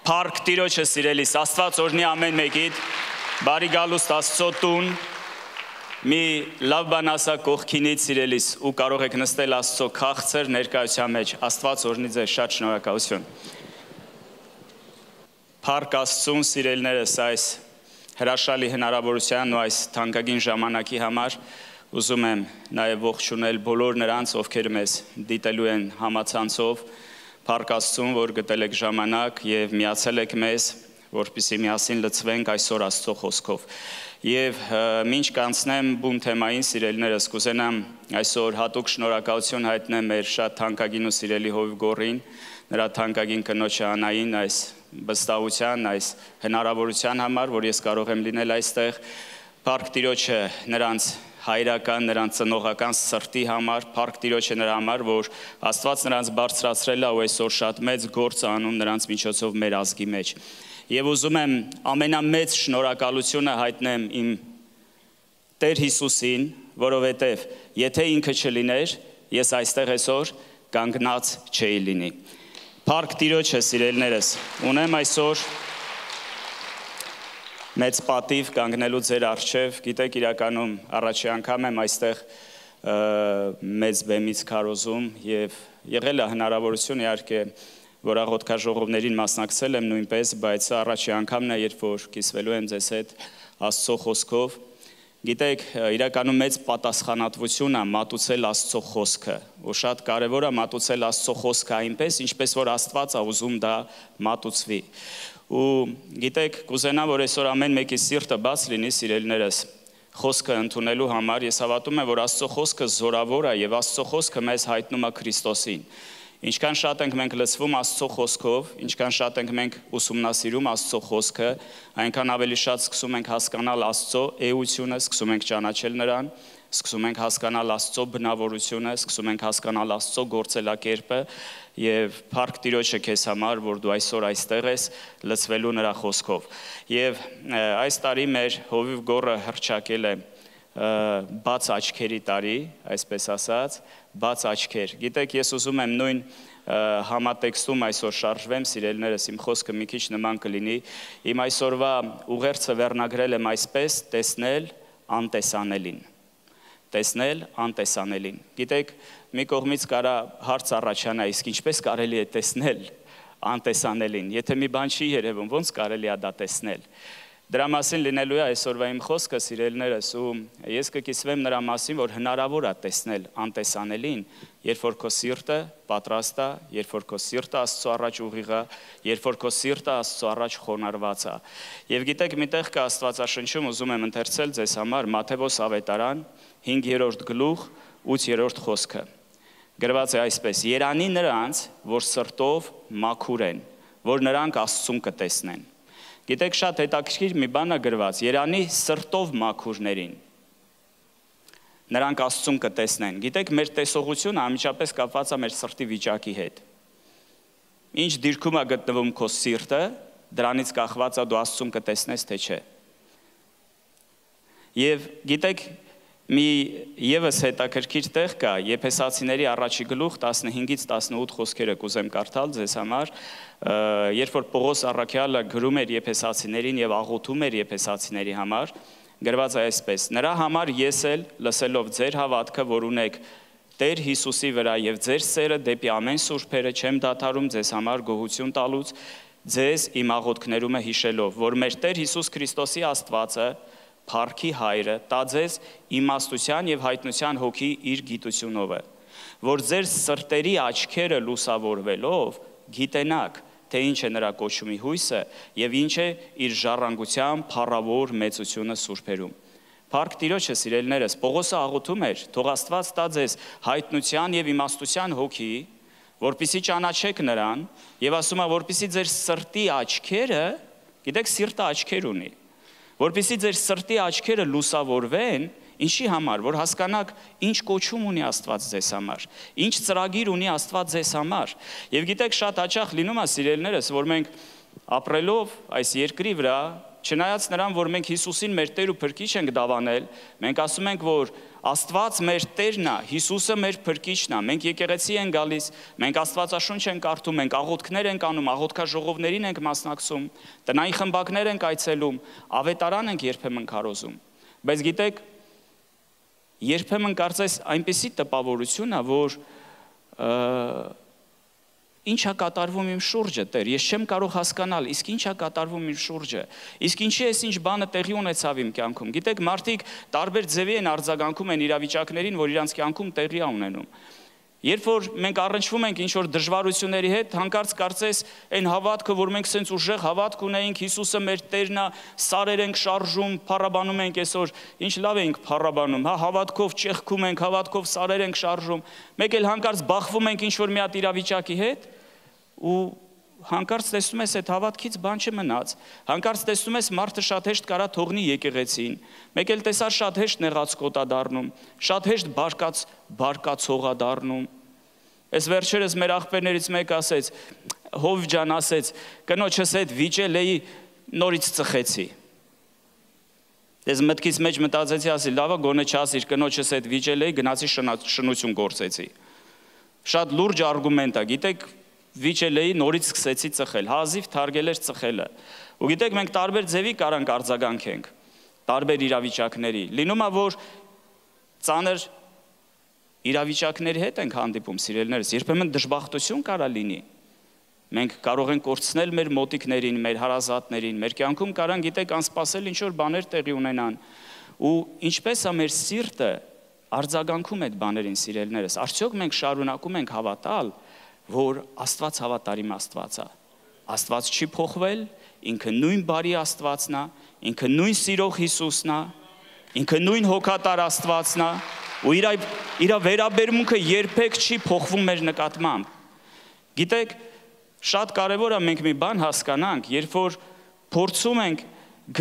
Փառք Տիրոջը սիրելիս, Աստված օրհնի ամեն մեկիդ, բարի գալուստ Աստծո տուն, մի լավ բան ասա կողքինից սիրելիս ու կարող եք նստել Աստծո քաղցր ներկայության մեջ, Աստված օրհնի ձեզ, շատ շնորհակալություն։ Փառք Աստծուն սիրելիներս այս հրաշալի հնարավորության ու այս թանկագին ժամանակի համար ուզում եմ նաև ողջունել բոլոր նրանց, ովքեր մեզ դիտելու են համացանցով, Փառք Աստծուն, որ գտել եք ժամանակ եւ միացել եք մեզ, որպեսզի միասին լցվենք այսօր Աստծո խոսքով։ Եվ մինչ կանցնեմ բուն թեմային սիրելիներս, կուզենամ այսօր հատուկ շնորհակալություն հայտնեմ մեր շատ թանկագին ու սիրելի Հովիվ Գոռին, նրա թանկագին կնոջ Անային այս վստահության, այս հնարավորության համար, որ ես կարող եմ լինել այստեղ, Փառք Տիրոջը նրանց հայրական, նրանց ծնողական սրտի համար, Փառք Տիրոջը նրա համար, որ Աստված նրանց բարձրացրել է ու այսօր շատ մեծ գործ անում նրանց միջոցով մեր ազգի մեջ։ Եվ ուզում եմ ամենամեծ շնորհակալությունը հայտնեմ իմ Տեր Հիսուսին, որովհետև եթե ինքը չլիներ, ես այստեղ այսօր կանգնած չէի լինի։ Փառք Տիրոջը սիրելիներս, ունեմ այսօր մեծ պատիվ կանգնելու ձեր առջև, գիտեք իրականում առաջի անգամ եմ այստեղ մեծ բեմից քարոզում եւ եղել է հնարավորություն իհարկե որ աղոթքաժողովներին մասնակցել եմ նույնպես, բայց առաջի անգամն է, երբ որ կիսվելու եմ ձեզ հետ Աստծո խոսքով։ Գիտեք, իրականում մեծ պատասխանատվություն է մատուցել Աստծո խոսքը, ու շատ կարևոր է մատուցել Աստծո խոսքը այնպես, ինչպես որ Աստված է ուզում դա մատուցվի։ Ու գիտեք, կուզենամ, որ այսօր ամեն մեկի սիրտը բաց լինի, սիրելիներս, խոսքը ընդունելու համար, ես հավատում եմ, որ Աստծո խոսքը զորավոր է եւ Աստծո խոսքը մեզ հայտնում է Քրիստոսին։ Ինչքան շատ ենք մենք լսվում Աստծո խոսքով, ինչքան շատ ենք մենք ուսումնասիրում Աստծո խոսքը, այնքան ավելի շատ սկսում ենք հասկանալ Աստծո էությունը, սկսում ենք ճանաչել նրան, սկսում ենք հասկանալ Աստծո բնավորությունը, սկսում ենք հասկանալ Աստծո գործելակերպը եւ Փառք Տիրոջը քեզ համար, որ դու այսօր այստեղ ես լցվելու նրա խոսքով։ Եվ այս տարի մեր Հովիվ Գոռը հռչակել է բաց աչքերի տարի, այսպես ասած, բաց աչքեր։ Գիտեք, ես ուզում եմ նույն համատեքստում այսօր շարժվեմ, սիրելիներս, իմ խոսքը մի քիչ նման կլինի։ Իմ այսօրվա ուղերձը վերնագրել եմ այսպես՝ տեսնել անտեսանելին։ Տեսնել անտեսանելին։ Գիտեք, մի կողմից կարա հարց առաջանա, իսկ ինչպես կարելի է տեսնել անտեսանելին։ Եթե մի բան չի երևում, ո՞նց կարելի է դա տեսնել։ Դրա մասին լինելու է այսօրվա իմ խոսքը, սիրելիներս, ու ես կկիսվեմ նրա մասին, որ հնարավոր է տեսնել անտեսանելին, երբ որ քո սիրտը պատրաստ է, երբ որ քո սիրտը Աստծո առաջ ուղիղ է, երբ որ քո սիրտը Աստծո առաջ խոնարհված է։ Եվ գիտեք, միտեղ կա Աստվածաշնչում, ուզում եմ ընթերցել ձեզ համար Մատթեոս ավետարան 5-րդ գլուխ 8-րդ խոսքը։ Գրված է այսպես. Երանի նրանց, որ սրտով մաքուր են, որ նրանք Աստծուն կտեսնեն։ Գիտեք, շատ հետաքրքիր մի բան է գրված. Երանի սրտով մաքուրներին, նրանք Աստծուն կտեսնեն։ Գիտեք, մեր տեսողությունը անմիջապես կապված է մեր սրտի վիճակի հետ։ Ինչ դիրքում է գտնվում քո սիրտը, դրանից կախված է դու Աստծուն կտեսնես թե չէ։ Եվ գիտեք, մի եւս հետաքրքիր տեղ կա, Եփեսացիների առաջի գլուխ 15-ից 18 խոսքերը կուզեմ կարդալ ձեզ համար, երբ որ Պողոս առաքյալը գրում էր Եփեսացիներին եւ աղոթում էր Եփեսացիների համար, գրված է այսպես. Նրա համար ես էլ լսելով ձեր հավատքը, որ ունեք Տեր Հիսուսի վրա եւ ձեր սերը դեպի ամեն սուրբերը չեմ դադարում ձեզ համար գոհություն տալուց, ձեզ իմ աղոթքներումը հիշելով, որ մեր Տեր Հիսուս Քրիստոսի Աստվածը Փառքի հայրը տա ձեզ իմաստության եւ հայտնության հոգի իր գիտությունով է, որ ձեր սրտերի աչքերը լուսավորվելով գիտենաք, թե ինչ է նրա կոչումի հույսը եւ ինչ է իր ժառանգության փառավոր մեծությունը սուրբերում։ Փառք Տիրոջը, սիրելիներս, Պողոսը աղոթում էր, թող Աստված տա ձեզ հայտնության եւ իմաստության հոգի, որպեսզի ճանաչեք նրան, եւ ասում է, որպեսզի ձեր սրտի աչքերը, գիտեք, սիրտը աչքեր ունի, որպեսզի ձեր սրտի աչքերը լուսավորվեն, ինչի համար, որ հասկանաք ինչ կոչում ունի Աստված ձեզ համար, ինչ ծրագիր ունի Աստված ձեզ համար։ Եվ գիտեք, շատ հաճախ լինում է, սիրելիներս, որ մենք ապրելով այս երկրի վրա չնայած նրան, որ մենք Հիսուսին մեր Տեր ու Փրկիչ ենք դավանել, մենք ասում ենք, որ Աստված մեր Տերն է, Հիսուսը մեր Փրկիչն է, մենք եկեղեցի ենք գալիս, մենք Աստվածաշունչ ենք կարդում, մենք աղոթքներ ենք անում, աղոթքաժողովներին ենք մասնակցում, տնային խմբակներ ենք այցելում, ավետարան ենք երբեմն քարոզում։ Բայց գիտեք, երբեմն կարծես այնպիսի տպավորություն է, որ ինչ է կատարվում իմ շուրջը, Տեր, ես չեմ կարող հասկանալ, իսկ ինչ է կատարվում իմ շուրջը, իսկ ինչի էս ինչ բանը տեղի ունեցավ իմ կյանքում։ Գիտեք, մարդիկ տարբեր ձևի են արձագանքում են իրավիճակներին, որ իրանց կյանքում տեղի է ունենում։ Երբ որ մենք առնչվում ենք ինչ-որ դժվարությունների հետ, հանկարծ կարծես այն հավատքը, որ մենք սենց ուժեղ հավատք ունեինք, Հիսուսը մեր Տերն է, սարեր ենք շարժում, փառաբանում ենք այսօր, ինչ լավ ենք փառաբանում, հա, հավատքով ճեղքում ենք, հավատքով սարեր ենք շարժում, մեկ էլ հանկարծ բախվում ենք ինչ-որ մի հատ իրավիճակի հետ ու հանկարծ տեսնում ես այդ հավատքից բան չմնաց, հանկարծ տեսնում ես մարդը շատ հեշտ կարա թողնի եկեղեցին, մեկ էլ տեսար շատ հեշտ նեղացկոտ է դառնում, շատ հեշտ բարկացող է դառնում։ Այս վերջերս մեր աղբերներից մեկ ասեց, Հովիվ ջան ասեց, կնոջս հետ վիճել էի, նորից ծխեցի։ Ես մտքից մեջ մտածեցի, ասի, լավա գոնե չասիր, կնոջս հետ վիճել էի, գնացի շնություն գործեցի։ Շատ լուրջ արգումենտ է, գիտեք, վիճել էի, նորից սկսեցի ծխել, հազիվ թարգել էր ծխելը։ Ու գիտեք, մենք տարբեր ձևի կարանք արձագանքենք, տարբեր իրավիճակների։ Լինում է, որ ծանր իրավիճակների հետ ենք հանդիպում, սիրելիներս, երբեմն դժբախտություն կարա լինի։ Մենք կարող ենք կորցնել մեր մոտիկներին, մեր հարազատներին, մեր կյանքում կարան, գիտեք, անսպասել ինչ-որ բաներ տեղի ունենան։ Ու ինչպես է մեր սիրտը արձագանքում այդ բաներին, սիրելիներս, արդյոք մենք շարունակում ենք հավատալ, որ Աստված հավատարիմ Աստված է։ Աստված չի փոխվել, ինքը նույն բարի Աստվածն է, ինքը նույն սիրող Հիսուսն է, ինքը նույն հոգատար Աստվածն է, ու իր վերաբերմունքը երբեք չի փոխվում մեր նկատմամբ։ Գիտեք, շատ կարևոր է մենք մի բան հասկանանք, երբ որ փորձում ենք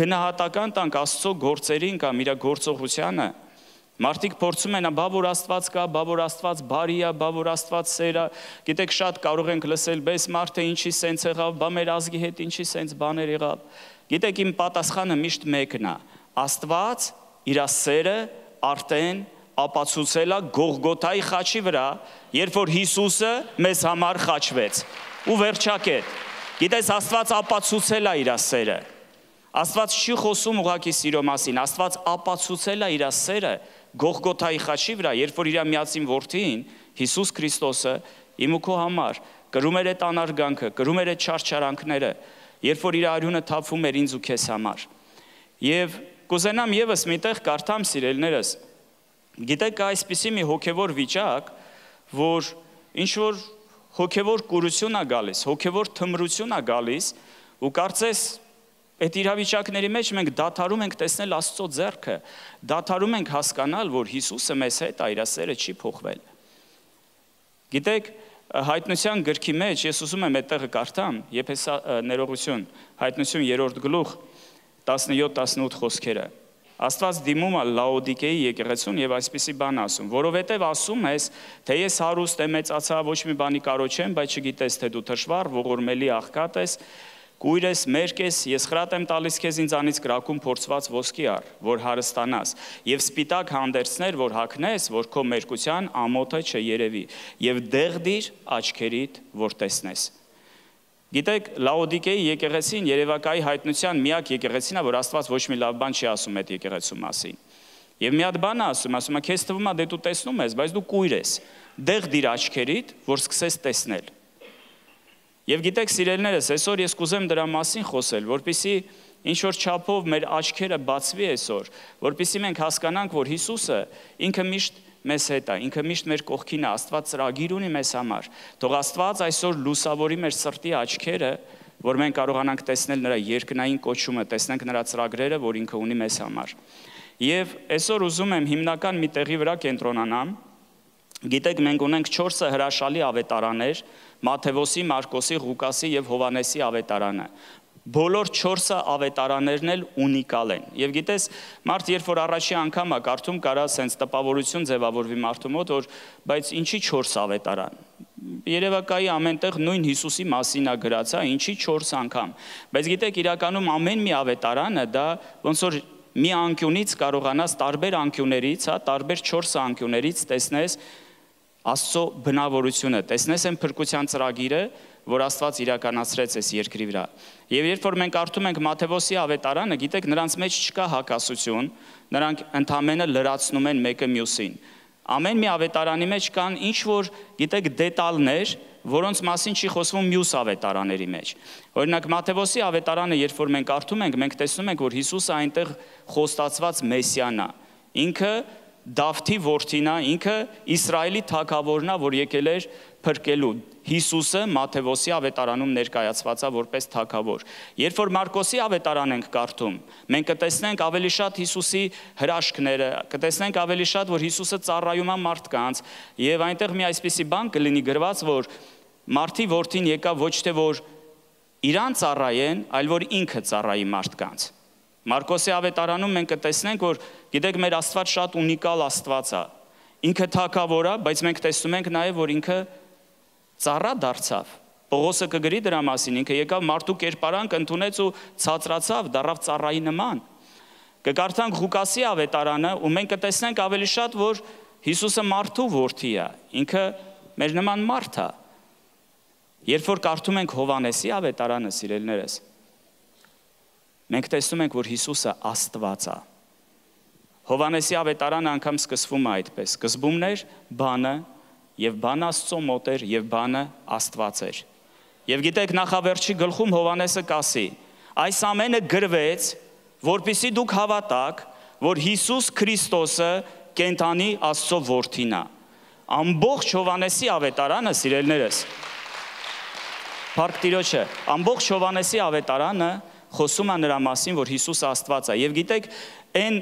գնահատական տանք Աստծո գործերին կամ իր գործողությանը, մարդիկ փորձում են, բա որ Աստված կա, բա որ Աստված բարի է, բա որ Աստված սեր է, գիտեք, շատ կարող ենք լսել, բայց մարդը ինչի սենց եղավ, բա մեր ազգի հետ ինչի սենց բաներ եղավ։ Գիտեք, իմ պատասխանը միշտ մեկն է, Աստված իր սերը արդեն ապացուցել է Գողգոթայի խաչի վրա, երբ որ Հիսուսը մեզ համար խաչվեց։ Ու վերջակետ, գիտես, Աստված ապացուցել է իր սերը։ Աստված չի խոսում ուղղակի սիրո մասին, Աստված ապացուցել է իր սերը Գողգոթայի խաչի վրա, երբ որ իր միածին որդին, Հիսուս Քրիստոսը, իմ ու քո համար կրում էր այդ անարգանքը, կրում էր այդ չարչարանքները, երբ որ իր արյունը թափվում էր ինձ ու քեզ համար։ Եվ կուզենամ եւս միտեղ կարդամ, սիրելիներս, գիտեք, այսպիսի մի հոգևոր վիճակ, որ ինչ որ հոգևոր կուրություն է գալիս, հոգևոր թմրություն է գալիս, ու կարծես այդ իրավիճակների մեջ մենք դադարում ենք տեսնել Աստծո ձեռքը, դադարում ենք հասկանալ, որ Հիսուսը մեզ հետ է, իր սերը չի փոխվել։ Գիտեք, Հայտնության գրքի մեջ ես ուզում եմ այդտեղը կարդամ, ներողություն, Հայտնություն 3-րդ գլուխ 17-18 խոսքերը։ Աստված դիմում է Լաոդիկեի եկեղեցուն եւ այսպիսի բան ասում, որովհետեւ ասում ես, թե ես հարուստ եմ, մեծացա, ոչ մի բանի կարոջ եմ, բայց չգիտես, թե դու թշվառ, ողորմելի աղքատ ես, կույր ես, մերկ ես, ես խրատ եմ տալիս քեզ ինձանից կրակում փորձված ոսկի առ, որ հարստանաս, եւ սպիտակ հանդերձներ, որ հագնես, որ քո մերկության ամոթը չերևի, եւ դեղդիր աչքերիդ, որ տեսնես։ Գիտեք, Լաոդիկեի եկեղեցին Երևակայի հայտնության միակ եկեղեցին է, որ Աստված ոչ մի լավ բան չի ասում այդ եկեղեցու մասին։ Եվ մի հատ բան ասում է, քեզ թվում է, դե դու տեսնում ես, բայց դու կույր ես, դեղդիր աչքերիդ, որ սկսես տեսնել։ Եվ գիտեք, սիրելիներս, այսօր ես կուզեմ դրա մասին խոսել, որպեսզի ինչ-որ չափով մեր աչքերը բացվի այսօր, որպեսզի մենք հասկանանք, որ Հիսուսը ինքը միշտ մեզ հետ է, ինքը միշտ մեր կողքին է, Աստված ծրագիր ունի մեզ համար։ Թող Աստված այսօր լուսավորի մեր սրտի աչքերը, որ մենք կարողանանք տեսնել նրա երկնային կոչումը, տեսնենք նրա ծրագրերը, որ ինքը ունի մեզ համար։ Եվ այսօր ուզում եմ հիմնական մի տեղի վրա կենտրոնանամ։ Գիտեք, մենք ունենք 4 հրաշալի ավետարաններ, Մատթեոսի, Մարկոսի, Ղուկասի եւ Հովանեսի ավետարանը։ Բոլոր 4 ավետարաններն էլ ունիկալ են։ Եվ գիտես, մարդ երբ որ առաջի անգամ է կարդում, կարա սենց տպավորություն ձևավորվի մարդու մոտ, որ բայց ինչի 4 ավետարան։ Երևակայի ամենտեղ նույն Հիսուսի մասին է գրած, ինչի 4 անգամ։ Բայց գիտեք, իրականում ամեն մի ավետարանը դա ոնց որ մի անկյունից կարողանաս տարբեր անկյուններից, տարբեր 4 անկյուններից տեսնես Աստծո բնավորությունը, տեսնես այն փրկության ծրագիրը, որ Աստված իրականացրեց այս երկրի վրա։ Եվ երբ որ մենք կարդում ենք Մատթեոսի ավետարանը, գիտեք, նրանց մեջ չկա հակասություն, նրանք ընդամենը լրացնում են մեկը մյուսին։ Ամեն մի ավետարանի մեջ կան ինչ-որ, գիտեք, դետալներ, որոնց մասին չի խոսվում մյուս ավետարաների մեջ։ Օրինակ Մատթեոսի ավետարանը, երբ որ մենք կարդում ենք, մենք տեսնում ենք, որ Հիսուսը այնտեղ խոստացված Մեսիան է։ Ինքը Դավթի որդին է, ինքը Իսրայելի թագավորն է, որ եկել էր փրկելու։ Հիսուսը Մատթեոսի ավետարանում ներկայացված է որպես թագավոր։ Երբ որ Մարկոսի ավետարան ենք կարդում, մենք կտեսնենք ավելի շատ Հիսուսի հրաշքները, կտեսնենք ավելի շատ, որ Հիսուսը ծառայում է մարդկանց, եւ այնտեղ մի այսպիսի բան կլինի գրված, որ մարդի որդին եկավ ոչ թե որ իրան ծառայեն, այլ որ ինքը ծառայի մարդկանց։ Մարկոսի ավետարանում մենք կտեսնենք, որ գիտեք, մեր Աստված շատ ունիկալ Աստված է։ Ինքը թագավոր է, բայց մենք տեսնում ենք նաև, որ ինքը ծառա դարձավ։ Պողոսը կգրի դրա մասին, ինքը եկավ մարդու կերպարանք ընդունեց ու ցածրացավ, դառավ ծառայի նման։ Կկարդանք Ղուկասի ավետարանը, ու մենք կտեսնենք ավելի շատ, որ Հիսուսը մարդու որդի է, ինքը մեր նման մարդ է։ Երբ որ կարդում ենք Հովհաննեսի ավետարանը, սիրելիներս, մենք տեսնում ենք, որ Հիսուսը Աստված է։ Հովհաննեսի ավետարանը անգամ սկսվում է այդպես. սկզբումն էր բանը, եւ բանը Աստծո մոտ էր, եւ բանը Աստված էր։ Եվ գիտեք, նախավերջի գլխում Հովհաննեսը կասի. այս ամենը գրվեց, որպեսզի դուք հավատաք, որ Հիսուս Քրիստոսը կենդանի Աստծո որդին է։ Ամբողջ Հովհաննեսի ավետարանը, սիրելիներս, Փառք Տիրոջը, ամբողջ Հովհաննեսի ավետարանը խոսում է նրա մասին, որ Հիսուսը Աստված է։ Եվ գիտեք, այն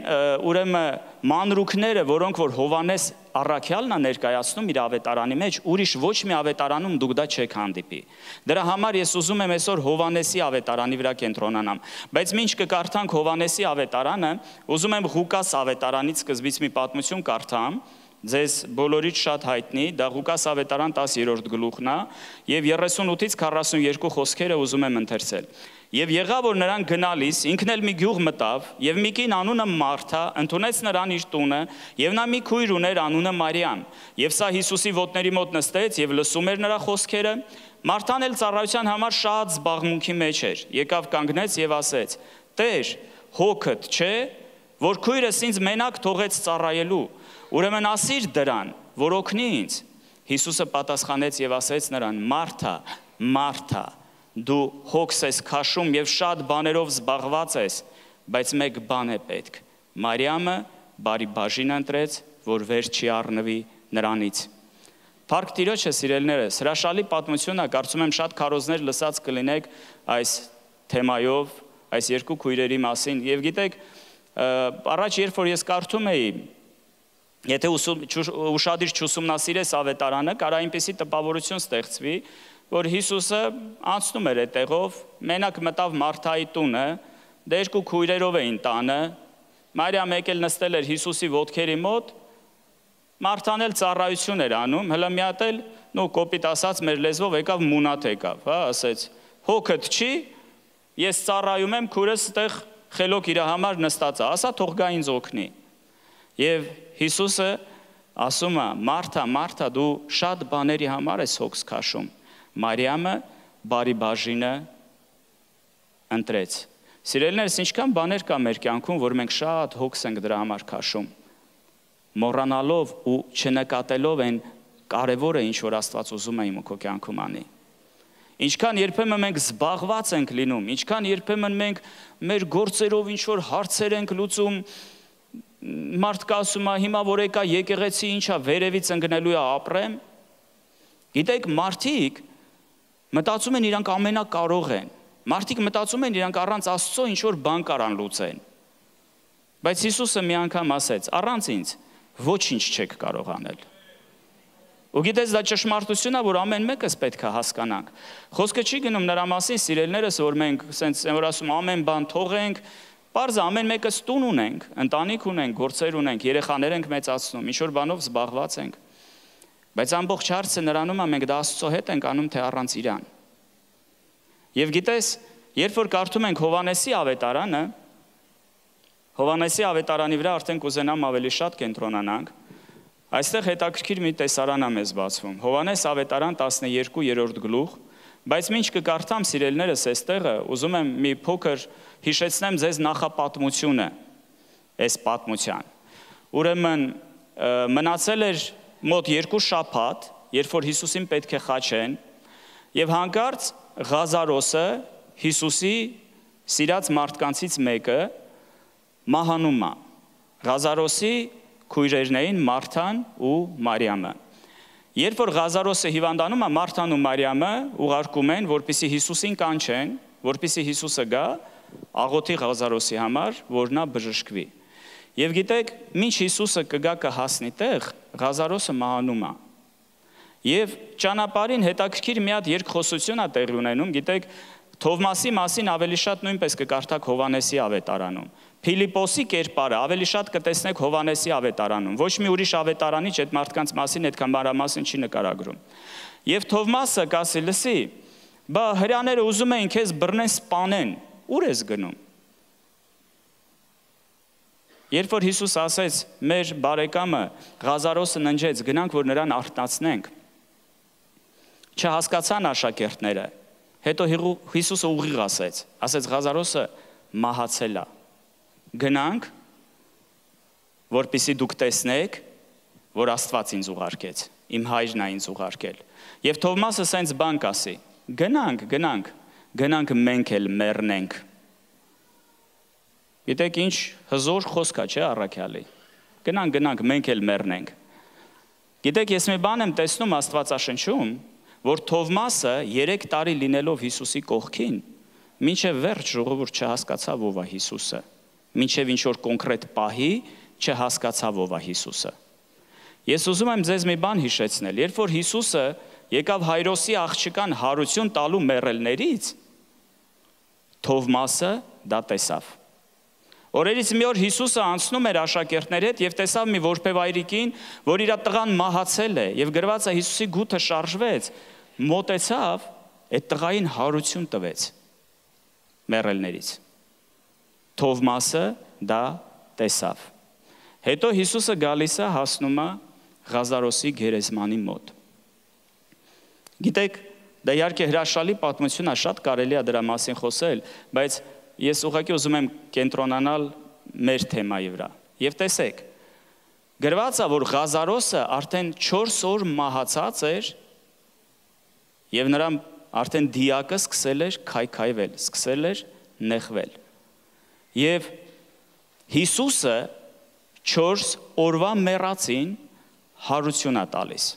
ուրեմն մանրուքները, որոնք որ Հովհաննես առաքյալն է ներկայացնում իր ավետարանի մեջ, ուրիշ ոչ մի ավետարանում դուք դա չեք հանդիպի։ Դրա համար ես ուզում եմ այսօր Հովհաննեսի ավետարանի վրա կենտրոնանամ։ Բայց ինչ կկարդանք Հովհաննեսի ավետարանը, ուզում եմ Ղուկաս ավետարանից սկզբից մի պատմություն կարդամ, ձեզ բոլորից շատ հայտնի, դա Ղուկաս ավետարան 10-րդ գլուխն է, եւ 38-ից 42 խոսքերը ուզում եմ ընթերցել։ Եվ եղավ, որ նրանք գնալիս, ինքն էլ մի գյուղ մտավ, եւ մի կին անունը Մարթա ընդունեց նրան իր տունը, եւ նա մի քույր ուներ անունը Մարիամ։ Եվ սա Հիսուսի ոտների մոտ նստեց եւ լսում էր նրա խոսքերը։ Մարթան էլ ծառայության համար շատ զբաղմունքի մեջ էր։ Եկավ կանգնեց եւ ասեց. «Տեր, հոգդ չէ, որ քույրս ինձ մենակ թողեց ծառայելու, ուրեմն ասիր դրան, որ օգնի ինձ»։ Հիսուսը պատասխանեց եւ ասեց նրան. «Մարթա, Մարթա, դու հոգս ես քաշում եւ շատ բաներով զբաղված ես, բայց մեկ բան է պետք։ Մարիամը բարի բաժին ընտրեց, որ վեր չի առնվի նրանից»։ Փառք Տիրոջը, սիրելիներս, հրաշալի պատմություն է, կարծում եմ շատ քարոզներ լսած կլինեք այս թեմայով, այս երկու քույրերի մասին։ Եվ գիտեք, առաջ երբ որ ես կարդում էի, եթե ուշադիր չուսումնասիրես ավետարանը, կարա այնպիսի տպավորություն ստեղծվի, որ Հիսուսը անցնում էր այդտեղով, մենակ մտավ Մարթայի տունը, դե երկու քույրերով էին տանը, Մարիամ եկել նստել էր Հիսուսի ոտքերի մոտ, Մարթան էլ ծառայություն էր անում, հələ մի հատ էլ, կոպիտ ասած մեր լեզվով եկավ մունատ եկավ, ասեց. «Հոգդ չի, ես ծառայում եմ, քուրս այդտեղ խելոք իր համար նստած է, ասա թող գա ինձ օգնի»։ Եվ Հիսուսը ասում է. «Մարթա, Մարթա, դու շատ բաների համար ես հոգս քաշում, Մարիամը բարի բաժինը ընտրեց»։ Սիրելիներս, ինչքան բաներ կա մեր կյանքում, որ մենք շատ հոգս ենք դրա համար քաշում, մոռանալով ու չնկատելով այն կարևորը, ինչ որ Աստված ուզում է իմ ու քո կյանքում անի։ Ինչքան երբեմն մենք զբաղված ենք լինում, ինչքան երբեմն մենք մեր գործերով ինչ որ հարցեր ենք լուծում, մարդկա ասում է հիմա որ եկա եկեղեցի ինչա վերևից ընկնելու է ապրեմ։ Գիտեք, մարդիկ մտածում են իրանք ամենակարող են։ Մարդիկ մտածում են իրանք առանց Աստծո ինչ որ բան կարան լուծեն։ Բայց Հիսուսը մի անգամ ասեց. «Առանց ինձ ոչինչ չեք կարող անել»։ Ու գիտես, դա ճշմարտություն է, որ ամեն մեկս պետք է հասկանանք։ Խոսքը չի գնում նրա մասին, սիրելիներս, որ մենք ասենց որ ասում ամեն բան թողենք, պարզը ամեն մեկս տուն ունենք, ընտանիք ունենք, գործեր ունենք, երեխաներ ենք մեծացնում, ինչ որ բանով զբաղված ենք։ Բայց ամբողջ հարցը նրանում է մենք դա Աստծո հետ ենք անում, թե առանց իրան։ Եվ գիտես, երբ որ կարդում ենք Հովհաննեսի ավետարանը, Հովհաննեսի ավետարանի վրա արդեն կուզենամ ավելի շատ կենտրոնանանք, այստեղ հետաքրքիր մի տեսարան է մեզ բացվում։ Հովհաննես ավետարան 12-րդ գլուխ, բայց ինչ կկարդամ սիրելիներս այստեղը, ուզում եմ մի փոքր հիշեցնեմ ձեզ նախապատմությունը այս պատմության։ Ուրեմն մնացել էր մոտ 2 շաբաթ, երբ որ Հիսուսին պետք է խաչեն, եւ հանկարծ Ղազարոսը, Հիսուսի սիրած մարդկանցից մեկը մահանում է։ Ղազարոսի քույրերն էին Մարթան ու Մարիամը։ Երբ որ Ղազարոսը հիվանդանում է, Մարթան ու Մարիամը ուղարկում են, որպեսզի Հիսուսին կանչեն, որպեսզի Հիսուսը գա աղոթի Ղազարոսի համար, որ նա բժշկվի։ Եվ գիտեք, մինչ Հիսուսը կգա կհասնի տեղ, Ղազարոսը մահանում է։ Եվ ճանապարհին հետաքրքիր մի հատ երկխոսություն է տեղի ունենում, գիտեք, Թովմասի մասին ավելի շատ նույնպես կկարդաք Հովհաննեսի ավետարանում։ Փիլիպոսի կերպարը ավելի շատ կտեսնեք Հովհաննեսի ավետարանում։ Ոչ մի ուրիշ ավետարանիչ այդ մարդկանց մասին այդքան մանրամասն չի նկարագրում։ Եվ Թովմասը կասի, լսի, բա հրեաները ուզում էին քեզ բռնեն, սպանեն, ուր ես գնում։ Երբ որ Հիսուս ասեց, մեր բարեկամը Ղազարոսը ննջեց, գնանք, որ նրան արթնացնենք, չհասկացան աշակերտները։ Հետո Հիսուսը ուղիղ ասեց, Ղազարոսը մահացել է։ Գնանք, որպեսզի դուք տեսնեք, որ Աստված ինձ ուղարկեց, իմ հայրն է ինձ ուղարկել։ Եվ Թովմասը սենց բան կասի, գնանք մենք էլ մեռնենք։ Գիտեք ինչ հզոր խոսք է, չէ՞ առաքյալի։ Գնանք մենք էլ մեռնենք։ Գիտեք, ես մի բան եմ տեսնում Աստվածաշնչում, որ Թովմասը 3 տարի լինելով Հիսուսի կողքին, մինչև վերջ ժողովուրդ չհասկացավ ով է Հիսուսը, մինչև ինչ որ կոնկրետ պահի չհասկացավ ով է Հիսուսը։ Ես ուզում եմ ձեզ մի բան հիշեցնել, երբ որ Հիսուսը եկավ Հայրոսի աղջկան հարություն տալու մեռելներից, Թովմասը դա տեսավ։ Օրերից մի օր Հիսուսը անցնում էր աշակերտների հետ եւ տեսավ մի որբևայրիկին, որ իր տղան մահացել է եւ գրված է Հիսուսի գութը շարժվեց, մոտեցավ, այդ տղային հարություն տվեց մեռելներից։ Թովմասը դա տեսավ։ Հետո Հիսուսը գալիս է հասնում է Ղազարոսի գերեզմանի մոտ։ Գիտեք, դա իհարկե հրաշալի պատմություն է, շատ կարելի է դրա մասին խոսել, բայց ես ուղղակի ուզում եմ կենտրոնանալ մեր թեմայի վրա։ Եվ տեսեք, գրված է, որ Ղազարոսը արդեն 4 օր մահացած էր եւ նրա արդեն դիակը սկսել էր քայքայվել, սկսել էր նեղվել։ Եվ Հիսուսը 4 օրվա մեռածին հարություն է տալիս։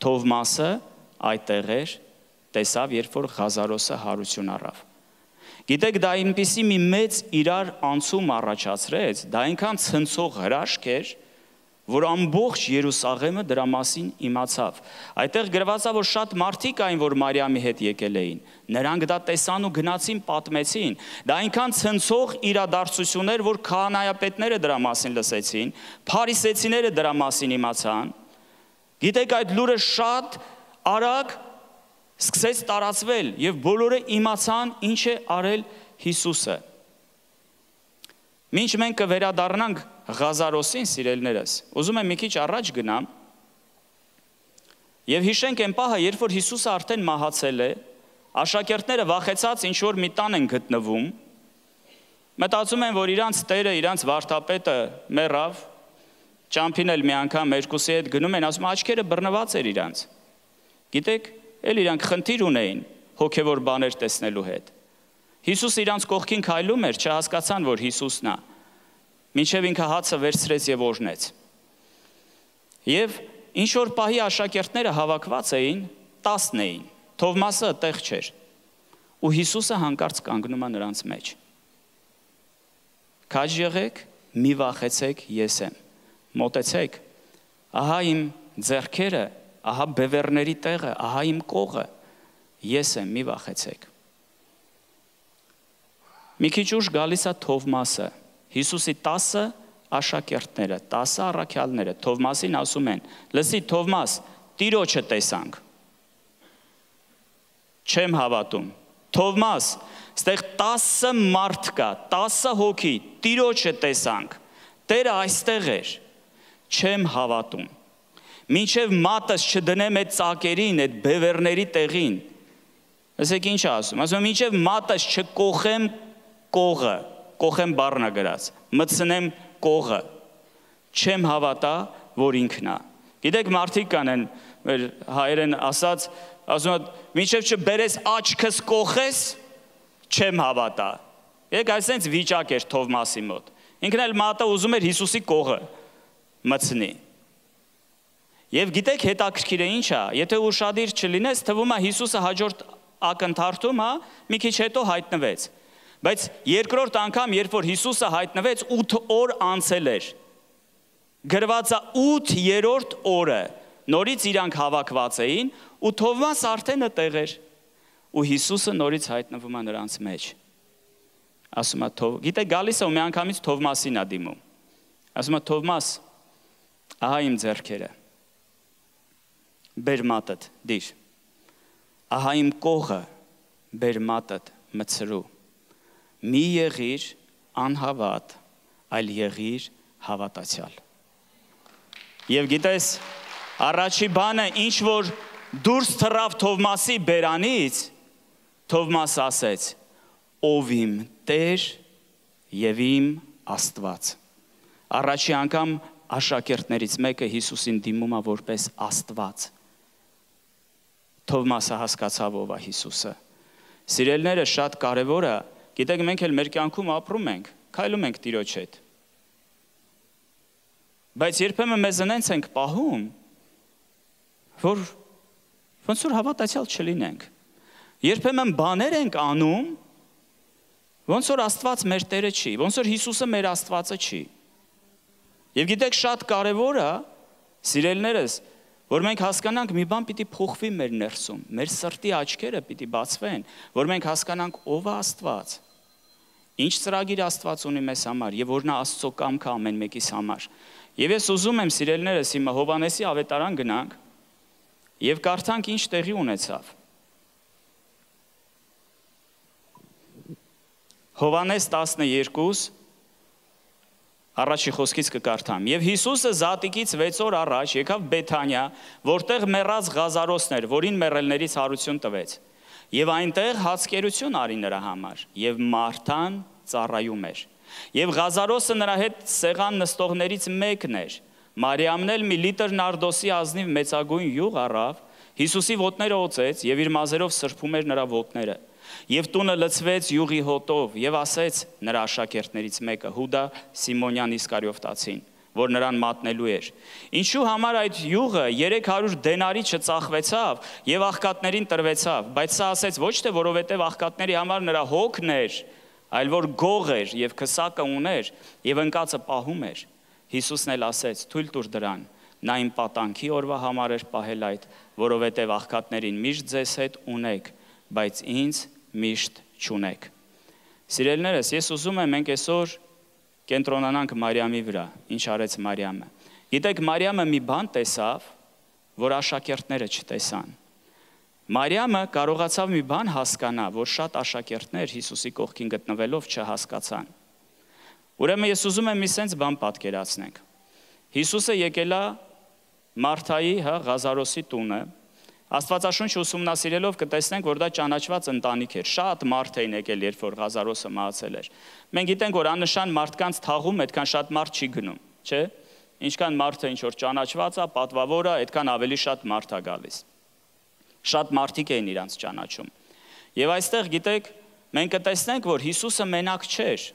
Թովմասը այդտեղ էր, տեսավ, երբ որ Ղազարոսը հարություն առավ։ Գիտեք, դա այնպիսի մի մեծ իրար անցում առաջացրեց, դա այնքան ցնցող հրաշք էր, որ ամբողջ Երուսաղեմը դրա մասին իմացավ։ Այդտեղ գրված է, որ շատ մարդիկ այն, որ Մարիամի հետ եկել էին, նրանք դա տեսան ու գնացին պատմեցին։ Դա այնքան ցնցող իրադարձություն էր, որ քահանայապետները դրա մասին լսեցին, փարիսեցիները դրա մասին իմացան։ Գիտեք, այդ լուրը շատ արագ սկսեց տարածվել եւ բոլորը իմացան ինչ է արել Հիսուսը։ Մինչ մենք կվերադառնանք Ղազարոսին, սիրելիներս, ուզում եմ մի քիչ առաջ գնամ եւ հիշենք այն պահը, երբ որ Հիսուսը արդեն մահացել է, աշակերտները վախեցած ինչ որ մի տան են գտնվում, մտածում են, որ իրանց տերը, իրանց վարդապետը մեռավ, ճամփին էլ մի անգամ երկուսի հետ գնում են, ասում աչքերը բռնված էր իրանց։ Գիտեք, էլ իրանք խնդիր ունեին հոգևոր բաներ տեսնելու հետ։ Հիսուսը իրանց կողքին քայլում էր, չհասկացան, որ Հիսուսն է, մինչև ինքը հացը վերցրեց եւ օրհնեց։ Եվ ինչ որ պահի աշակերտները հավաքված էին, 10 էին, Թովմասը այդտեղ չէր, ու Հիսուսը հանկարծ կանգնում է նրանց մեջ։ Քաջ եղեք, մի վախեցեք, ես եմ, մոտեցեք, ահա իմ ձեռքերը, ահա բևեռների տեղը, ահա իմ կողը, ես եմ, մի վախեցեք։ Մի քիչ ուշ գալիս է Թովմասը, Հիսուսի 10 աշակերտները, 10 առաքյալները Թովմասին ասում են, լսի Թովմաս, Տիրոջը տեսանք։ Չեմ հավատում։ Թովմաս, ստեղ 10 մարդ կա, 10 հոգի, Տիրոջը տեսանք։ Տերը այստեղ էր։ Չեմ հավատում։ Մինչև մատս չդնեմ այդ ծակերին, այդ բևեռների տեղին։ Ասեք ինչ ասում։ Ասում մինչև մատս չկոխեմ կողը, կոխեմ բառնա գրած, մտցնեմ կողը։ Չեմ հավատա, որ ինքն է։ Գիտեք, մարդիկ կան են, մեր հայերեն ասած, ասում մինչև չբերես աչքս կոխես, չեմ հավատա։ Եք այսպես վիճակ էր Թովմասի մոտ։ Ինքն էլ մատը ուզում էր Հիսուսի կողը մտցնի։ Եվ գիտեք հետաքրքիր է ինչ է, եթե ուշադիր չլինես, թվում է Հիսուսը հաջորդ ակնթարթում մի քիչ հետո հայտնվեց։ Բայց երկրորդ անգամ, երբ որ Հիսուսը հայտնվեց, 8 օր անցել էր։ Գրված է 8-րդ օրը, նորից իրանք հավաքված էին, ու Թովմաս արդեն այդտեղ էր։ Ու Հիսուսը նորից հայտնվում է նրանց մեջ։ Ասում է գիտեք գալիս է ու մի անգամից Թովմասին է դիմում։ Ասում է Թովմաս, ահա իմ ձեռքերը։ Բեր մատդ, դիր, ահա իմ կողը, բեր մատդ, մտցրու, մի եղիր անհավատ, այլ եղիր հավատացյալ։ Եվ գիտես, առաջի բանը, ինչ որ դուրս թռավ Թովմասի բերանից, Թովմաս ասեց, ով իմ Տեր և իմ Աստված։ Առաջի անգամ աշակերտներից մեկը Հիսուսին դիմում է որպես Աստված։ Թովմասը հասկացավ ով է Հիսուսը։ Սիրելիները, շատ կարևոր է, գիտեք մենք էլ մեր կյանքում ապրում ենք, քայլում ենք Տիրոջ հետ։ Բայց երբեմն մեզ ընենց ենք պահում, որ ոնց որ հավատացյալ չլինենք։ Երբեմն բաներ ենք անում, ոնց որ Աստված մեր Տերը չի, ոնց որ Հիսուսը մեր Աստվածը չի։ Եվ գիտեք շատ կարևոր է, սիրելիներս, որ մենք հասկանանք մի բան պիտի փոխվի մեր ներսում, մեր սրտի աչքերը պիտի բացվեն, որ մենք հասկանանք ով է Աստված, ինչ ծրագիր Աստված ունի մեզ համար եւ որ նա Աստծո կամքը ամեն մեկիս համար։ Եվ ես ուզում եմ սիրելիներս հիմա Հովհաննեսի ավետարան գնանք եւ կարդանք ինչ տեղի ունեցավ։ Հովհաննես 12 Առաջի խոսքից կկարդամ։ Եվ Հիսուսը զատիկից 6 օր առաջ եկավ Բեթանիա, որտեղ մեռած Ղազարոսն էր, որին մեռելներից հարություն տվեց։ Եվ այնտեղ հացկերություն արի նրա համար, եւ Մարթան ծառայում էր։ Եվ Ղազարոսը նրա հետ սեղան նստողներից մեկն էր։ Մարիամն էլ մի լիտր նարդոսի ազնիվ մեծագույն յուղ առավ, Հիսուսի ոտները օծեց եւ իր մազերով սրբում էր նրա ոտները։ Եվ տունը լցվեց յուղի հոտով եւ ասեց նրա աշակերտներից մեկը Հուդա Սիմոնյան Իսկարիովտացին, որ նրան մատնելու էր. Ինչու համար այդ յուղը 300 դենարի չծախվեցավ եւ աղքատներին տրվեցավ, բայց սա ասեց ոչ թե որովհետեւ աղքատների համար նրա հոգն էր, այլ որ գող էր եւ քսակը ուներ եւ ընկածը պահում էր։ Հիսուսն էլ ասեց. թույլ տուր դրան, նա իմ պատանքի օրվա համար էր պահել այդ, որովհետեւ աղքատներին միշտ ձեզ հետ ունեք, բայց ինձ միշտ չունեք։ Սիրելիներս, ես ուզում եմ մենք այսօր կենտրոնանանք Մարիամի վրա, ինչ արեց Մարիամը։ Գիտեք, Մարիամը մի բան տեսավ, որ աշակերտները չտեսան։ Մարիամը կարողացավ մի բան հասկանա, որ շատ աշակերտներ Հիսուսի կողքին գտնվելով չհասկացան։ Ուրեմն ես ուզում եմ մի սենց բան պատկերացնենք։ Հիսուսը եկել է Մարթայի, Ղազարոսի տունը, Աստվածաշունչը ուսումնասիրելով կտեսնենք, որ դա ճանաչված ընտանիք էր։ Շատ մարդ էին եկել, երբ որ Ղազարոսը մահացել էր։ Մենք գիտենք, որ աննշան մարդկանց թաղում այդքան շատ մարդ չի գնում, չէ՞։ Ինչքան մարդը ինչ որ ճանաչված է, պատվավոր է, այդքան ավելի շատ մարդ է գալիս։ Շատ մարդիկ էին իրանց ճանաչում։ Եվ այստեղ գիտեք, մենք կտեսնենք, որ Հիսուսը մենակ չէր։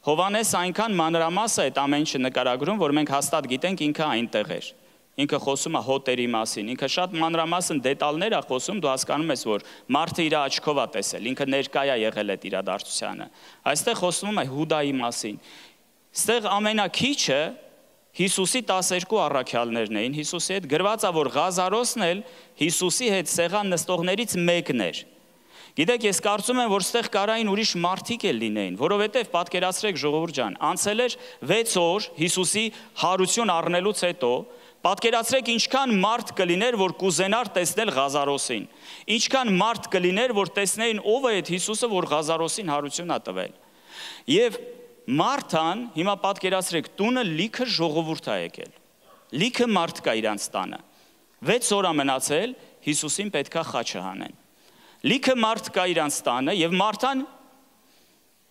Հովհաննես այնքան մանրամաս է այդ ամեն ինչը նկարագրում, որ մենք հաստատ գիտենք ինքը այնտեղ էր։ Ինքը խոսում է հոտերի մասին, ինքը շատ մանրամասն դետալներ է խոսում, դու հասկանում ես, որ մարդը իր աչքով է տեսել, ինքը ներկայ է եղել այդ իրադարձությանը։ Այստեղ խոսվում է Հուդայի մասին։ Այստեղ ամենակիչը Հիսուսի 12 առաքյալներն էին, Հիսուսի հետ գրված է, որ Ղազարոսն էլ Հիսուսի հետ սեղան նստողներից մեկն էր։ Գիտեք, ես կարծում եմ, որ ստեղ կարային ուրիշ մարդիկ էլ լինեին, որովհետև պատկերացրեք ժողովուրդ ջան, անցել էր 6 օր Հիսուսի հարություն առնելուց հետո, Պատկերացրեք ինչքան մարդ կլիներ, որ կուզենար տեսնել Ղազարոսին։ Ինչքան մարդ կլիներ, որ տեսնեին ով է այդ Հիսուսը, որ Ղազարոսին հարություն ա տվել։ Եվ Մարթան, հիմա պատկերացրեք, տունը լիքը ժողովուրդ ա եկել։ Լիքը մարդ կա իրանց տանը։ 6 օր ա մնացել, Հիսուսին պետքա խաչը հանեն։ Լիքը մարդ կա իրանց տանը եւ Մարթան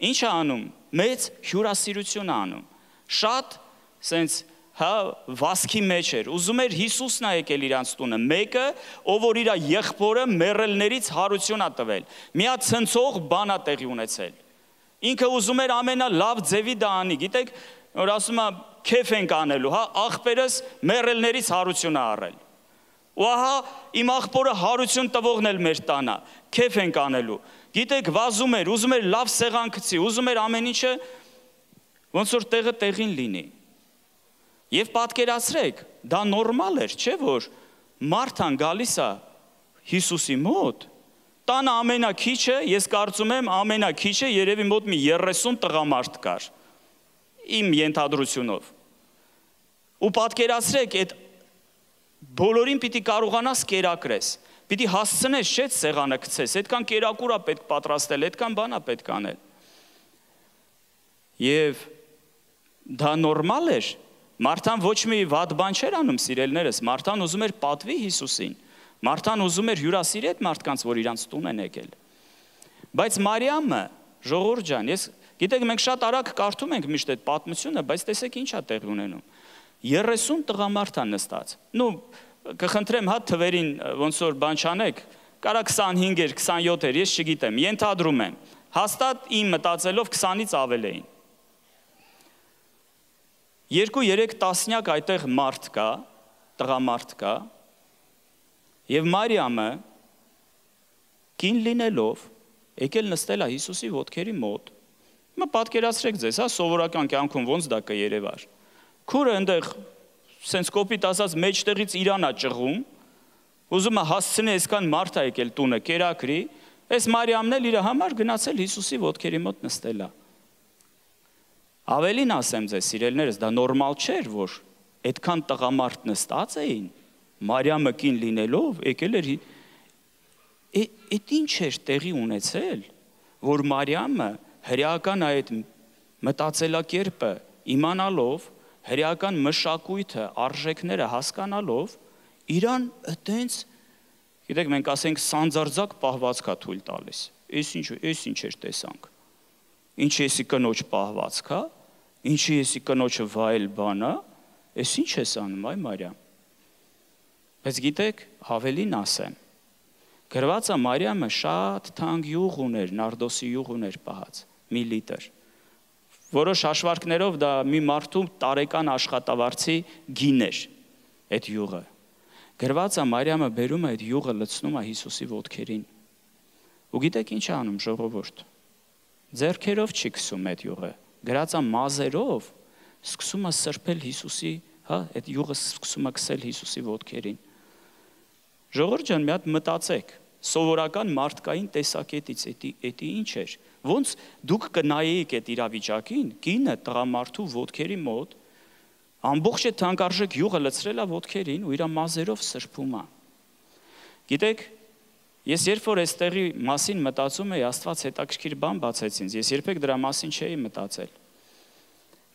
ինչ է անում։ Մեծ հյուրասիրություն է անում։ Շատ սենց վասքի մեջ էր, ուզում էր Հիսուսն է եկել իրանց տունը, մեկը, ով որ իր եղբորը մեռելներից հարություն ա տվել, մի հատ ցնցող բան ա տեղի ունեցել։ Ինքը ուզում էր ամենալավ ձևի դա անի, գիտեք, որ ասում է քեֆ ենք անելու, աղբերս մեռելներից հարություն ա առել։ Ու ահա իմ աղբորը հարություն տվողն էլ մեր տանա, քեֆ ենք անելու։ Գիտեք, վազում էր, ուզում էր լավ սեղան գցի, ուզում էր ամեն ինչը ոնց որ տեղը տեղին լինի։ Եվ պատկերացրեք, դա նորմալ էր, չէ՞ որ Մարթան գալիս է Հիսուսի մոտ, տանը ամենակիչը, ես կարծում եմ ամենակիչը երևի մոտ մի 30 տղամարդ կար, իմ ենթադրությունով։ Ու պատկերացրեք, այդ բոլորին պիտի կարողանաս կերակրես, պիտի հասցնես, չէ՞ սեղանը գցես, այդքան կերակուր ա պետք պատրաստել, այդքան բան ա պետք անել։ Եվ դա նորմալ էր։ Մարթան ոչ մի վատ բան չէր անում, սիրելիներս, Մարթան ուզում էր պատվի Հիսուսին, Մարթան ուզում էր հյուրասիրի այդ մարդկանց, որ իրանց տուն են եկել։ Բայց Մարիամը, ժողովուրդ ջան, գիտեք, մենք շատ արագ կարդում ենք միշտ այդ պատմությունը, բայց տեսեք ինչ ա տեղի ունենում։ 30 տղամարդ ա նստած։ Նու կխնդրեմ, թվերին ոնց որ բան չանեք, կարա 25 էր, 27 էր, ես չգիտեմ, ենթադրում եմ։ Հաստատ իմ մտածելով 20-ից ավել էին։ 2-3 տասնյակ այդտեղ մարդ կա, տղամարդ կա, եւ Մարիամը կին լինելով եկել նստել է Հիսուսի ոտքերի մոտ։ Հիմա պատկերացրեք ձեզ, սովորական կյանքում ոնց դա կերևար։ Քուրը այնտեղ սենց կոպիտ ասած մեջտեղից իրան ա ճղում, ուզում է հասցնի այսքան մարդ ա եկել տունը, կերակրի, այս Մարիամն էլ իր համար գնացել Հիսուսի ոտքերի մոտ նստել է։ Ավելին ասեմ ձեզ, սիրելիներս, դա նորմալ չէր, որ այդքան տղամարդ նստած էին, Մարիամը կին լինելով եկել էր։ Այդ ինչ էր տեղի ունեցել, որ Մարիամը հրեական այդ մտածելակերպը իմանալով, հրեական մշակույթը, արժեքները հասկանալով, իրան այտենց, գիտեք, մենք ասենք սանձարձակ պահվածք ա թույլ տալիս։ Էս ինչ էր տեսանք։ Ինչ եսի կնոջ պահվածք ա, ինչի եսի կնոջը վայել բան ա, էս ինչ ես անում, այ Մարիամ։ Բայց գիտեք, ավելին ասեմ, գրված է Մարիամը շատ թանկ յուղ ուներ, նարդոսի յուղ ուներ պահած, 1 լիտր։ Որոշ հաշվարկներով դա մի մարդու տարեկան աշխատավարձի գին էր այդ յուղը։ Գրված է Մարիամը բերում է այդ յուղը լցնում է Հիսուսի ոտքերին։ Ու գիտեք ինչ է անում ժողովուրդ։ Ձեռքերով չի քսում այդ յուղը, գրած է մազերով սկսում է սրբել Հիսուսի, այդ յուղը սկսում է քսել Հիսուսի ոտքերին։ Ժողովուրդ ջան, մի հատ մտածեք, սովորական մարդկային տեսակետից էդի ինչ էր։ Ոնց դուք կնայեիք այդ իրավիճակին, կինը տղամարդու ոտքերի մոտ ամբողջ այդ թանկարժեք յուղը լցրել է ոտքերին ու իր մազերով սրբում է։ Գիտեք, ես երբ որ այստեղի մասին մտածում էի, Աստված հետաքրքիր բան բացեց ինձ, ես երբեք դրա մասին չէի մտածել։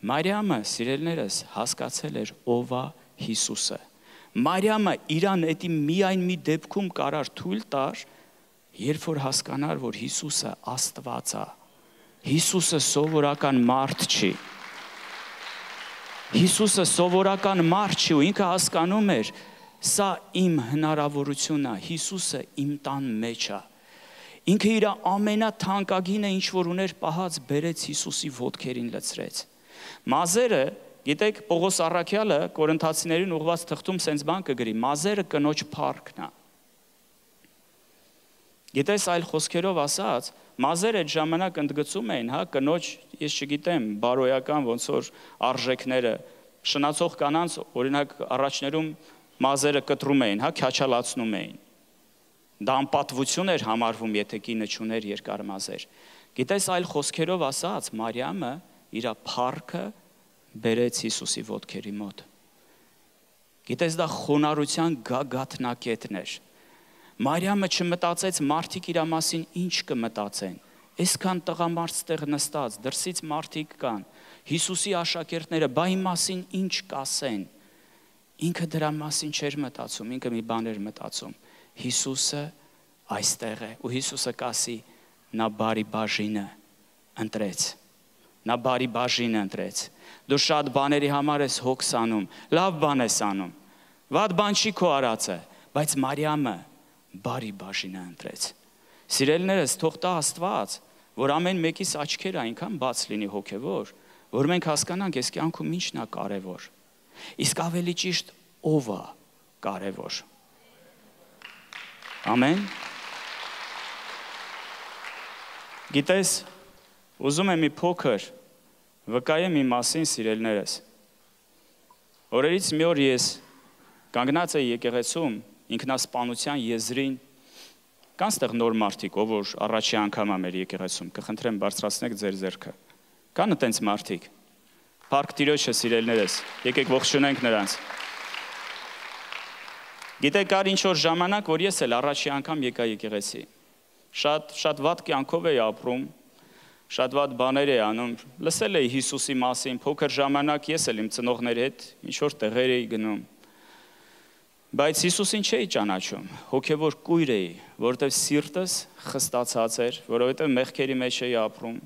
Մարիամը, սիրելիներս, հասկացել էր ով է Հիսուսը։ Մարիամը իրան էդի միայն մի դեպքում կարար թույլ տար, երբ որ հասկանար, որ Հիսուսը Աստված է։ Հիսուսը սովորական մարդ չի։ Հիսուսը սովորական մարդ չի ու ինքը հասկանում էր, սա իմ հնարավորությունն է, Հիսուսը իմ տան մեջ է։ Ինքը իր ամենաթանկագինը ինչ որ ուներ պահած բերեց Հիսուսի ոտքերին լցրեց։ Մազերը, գիտեք, Պողոս առաքյալը Կորինթացիներին ուղված թղթում սենց բան կգրի, մազերը կնոջ փառքն է։ Գիտես, այլ խոսքերով ասած, մազերը այդ ժամանակ ընդգծում էին, կնոջ, ես չգիտեմ, բարոյական ոնց որ արժեքները, շնացող կանանց, օրինակ, առաջներում մազերը կտրում էին, քյաչալացնում էին։ Դա անպատվություն էր համարվում, եթե կինը չուներ երկար մազեր։ Գիտես, այլ խոսքերով ասած, Մարիամը իր փառքը բերեց Հիսուսի ոտքերի մոտ։ Գիտես, դա խոնարհության գագաթնակետն էր։ Մարիամը չմտածեց մարդիկ իր մասին ինչ կմտածեն։ Այսքան տղամարդ ստեղ նստած, դրսից մարդիկ կան, Հիսուսի աշակերտները, բա իմ մասին ինչ կասեն։ Ինքը դրա մասին չէր մտածում, ինքը մի բան էր մտածում։ Հիսուսը այստեղ է, ու Հիսուսը կասի, նա բարի բաժինը ընտրեց։ Նա բարի բաժինը ընտրեց։ Դու շատ բաների համար ես հոգս անում, լավ բան ես անում, վատ բան չի քո արածը, բայց Մարիամը բարի բաժինը ընտրեց։ Սիրելիներս, թող տա Աստված, որ ամեն մեկիս աչքերը այնքան բաց լինի հոգևոր, որ մենք հասկանանք այս կյանքում ինչն է կարևոր։ Իսկ ավելի ճիշտ ով է կարևոր։ Ամեն։ Գիտես, ուզում եմ մի փոքր վկայեմ իմ մասին, սիրելիներս։ Օրերից մի օր ես կանգնած էի եկեղեցում ինքնասպանության եզրին, կան ստեղ նոր մարդիկ, ով որ առաջի անգամ է մեր եկեղեցում, կխնդրեմ բարձրացնեք ձեր ձեռքը։ Կան այտենց մարդիկ։ Փառք Տիրոջը, սիրելիներս, եկեք ողջունենք նրանց։ Գիտեք, կար ինչ որ ժամանակ, որ ես էլ առաջի անգամ եկա եկեղեցի։ Շատ վատ կյանքով էի ապրում, շատ վատ բաներ էի անում, լսել էի Հիսուսի մասին, փոքր ժամանակ ես էլ իմ ծնողների հետ ինչ որ տեղեր էի գնում։ Բայց Հիսուսին չէի ճանաչում, հոգևոր կույր էի, որովհետև սիրտս խստացած էր, որովհետև մեղքերի մեջ էի ապրում։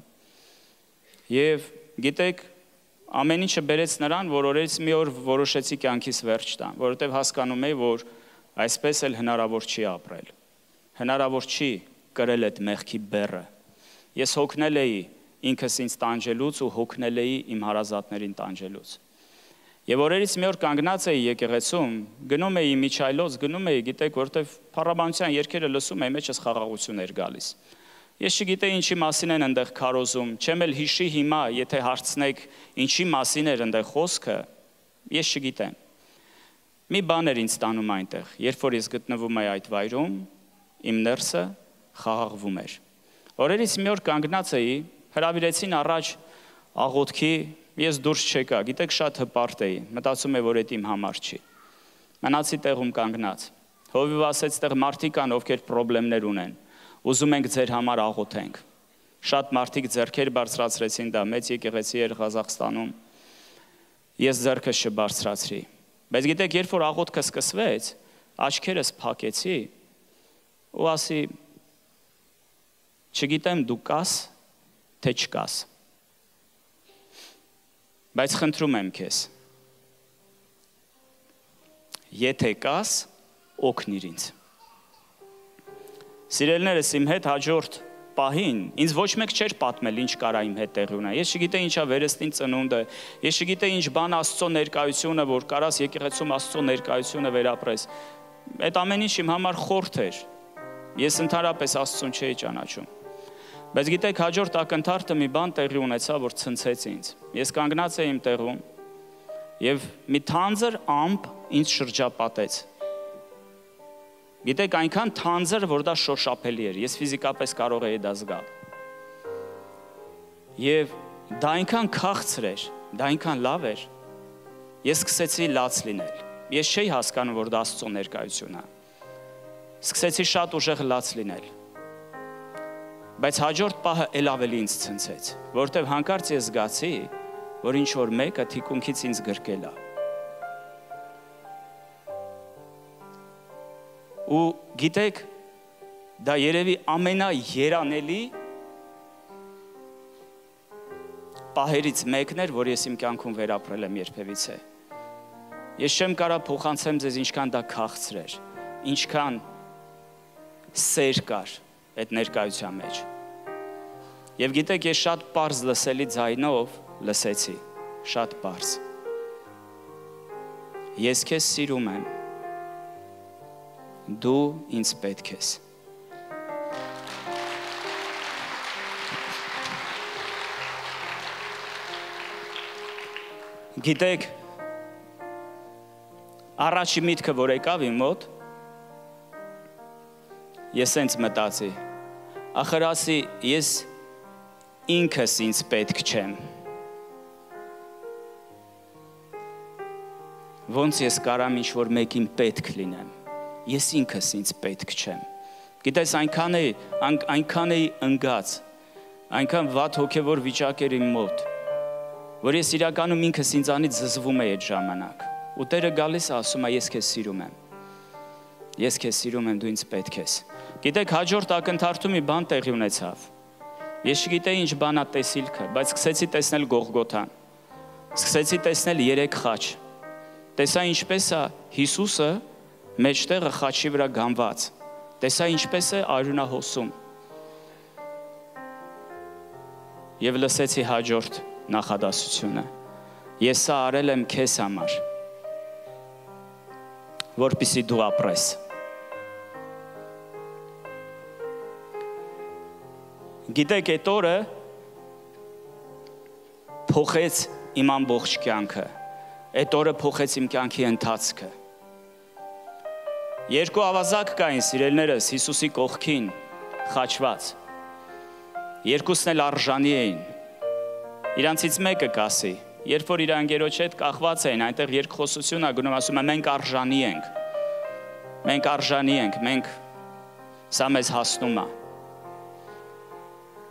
Եվ գիտեք, ամեն ինչը բերեց նրան, որ օրերից մի օր որոշեցի կյանքիս վերջ տամ, որովհետև հասկանում էի, որ այսպես էլ հնարավոր չի ապրել։ Հնարավոր չի կրել այդ մեղքի բեռը։ Ես հոգնել էի ինքս ինձ տանջելուց ու հոգնել էի իմ հարազատներին տանջելուց։ Եվ օրերից մի օր կանգնած էի եկեղեցում, գնում էի միջայլոց, գնում էի, գիտեք, որտեվ փառաբանության երգերը լսում էի, մեջս խաղաղություն էր գալիս։ Ես չգիտեի ինչի մասին են այնտեղ քարոզում, չեմ էլ հիշի հիմա, եթե հարցնեք ինչի մասին էր այնտեղ խոսքը, ես չգիտեմ։ Մի բան էր ինձ տանում այնտեղ, երբ որ ես գտնվում էի այդ վայրում, իմ ներսը խաղաղվում էր։ Օրերից մի օր կանգնած էի, հրավիրեցին առաջ աղոթքի, ես դուրս չեկա, գիտեք, շատ հպարտ էի, մտածում եմ, որ այդ իմ համար չի։ Մնացի տեղում կանգնած։ Հովիվ ասեց, տեղ մարդիկ կան, ովքեր պրոբլեմներ ունեն, ուզում ենք ձեր համար աղոթենք։ Շատ մարդիկ ձեռքեր բարձրացրեցին, դա մեծ եկեղեցի էր Ղազախստանում։ Ես ձեռքս չբարձրացրի։ Բայց գիտեք, երբ որ աղոթքը սկսվեց, աչքերս փակեցի ու ասի, չգիտեմ դու կաս, թե չկաս։ Բայց խնդրում եմ քեզ, եթե կաս, օգնիր ինձ։ Սիրելիներս, իմ հետ հաջորդ պահին, ինձ ոչ մեկ չէր պատմել ինչ կարա իմ հետ տեղի ունենա։ Ես չգիտեի ինչա վերստին ծնունդը, ես չգիտեի ինչ բան Աստծո ներկայությունը, որ կարաս եկեղեցում Աստծո ներկայությունը վերապրես։ Այդ ամեն ինչ իմ համար խորթ էր։ Ես ընդհանրապես Աստծուն չէի ճանաչում։ Բայց գիտեք, հաջորդ ակնթարթը մի բան տեղի ունեցավ, որ ցնցեց ինձ։ Ես կանգնած էի իմ տեղում եւ մի թանձր ամպ ինձ շրջապատեց։ Գիտեք, այնքան թանձր, որ դա շոշափելի էր, ես ֆիզիկապես կարող էի դա զգալ։ Եվ դա այնքան քաղցր էր, դա այնքան լավ էր, ես սկսեցի լաց լինել։ Ես չէի հասկանում, որ դա Աստծո ներկայությունն է։ Սկսեցի շատ ուժեղ լաց լինել։ Բայց հաջորդ պահը էլ ավելի ինձ ցնցեց, որովհետև հանկարծ ես զգացի, որ ինչ որ մեկը թիկունքից ինձ գրկել է։ Ու գիտեք, դա երևի ամենաերանելի պահերից մեկն էր, որ ես իմ կյանքում վերապրել եմ երբևիցե։ Ես չեմ կարա փոխանցեմ ձեզ ինչքան դա քաղցր էր, ինչքան սեր կար այդ ներկայության մեջ։ Եվ գիտեք, ես շատ պարզ լսելի ձայնով լսեցի, շատ պարզ։ Ես քեզ սիրում եմ, դու ինձ պետք ես։ Գիտեք, առաջի միտքը, որ եկավ իմ մոտ, ես հենց մտածի, ախր ասի, ես ինքս ինձ պետք չեմ։ ոնց ես կարամ ինչ-որ մեկին պետք լինեմ, ես ինքս ինձ պետք չեմ, գիտես այնքան էի ընգած, այնքան վատ հոգևոր վիճակ էր իմ մոտ, որ ես իրականում ինքս ինձանից զզվում էի այդ ժամանակ, ու Տերը գալիս է ասում է ես քեզ սիրում եմ, դու ինձ պետք ես, գիտեք հաջորդ ակնթարթում մի բան տեղի ունեցավ, ես չգիտեի ինչ բան է տեսիլքը, բայց սկսեցի տեսնել Գողգոթան, սկսեցի տեսնել 3 խաչ, տեսա ինչպես է Հիսուսը մեջտեղը խաչի վրա գանված, տեսա ինչպես է արյունահոսում և լսեցի հաջորդ նախադասությունը, ես սա արել եմ քեզ համար, որպեսզի դու ապրես։ Գիտեք, այդ օրը փոխեց իմ ամբողջ կյանքը, այդ օրը փոխեց իմ կյանքի ընթացքը։ 2 ավազակ կային սիրելիներս Հիսուսի կողքին խաչված, երկուսն էլ արժանի էին, իրանցից մեկը կասի, երբ որ իր ընկերոջ հետ կախված էին, այնտեղ երկխոսություն է գնում, ասում է մենք արժանի ենք, սա մեզ հասնում է։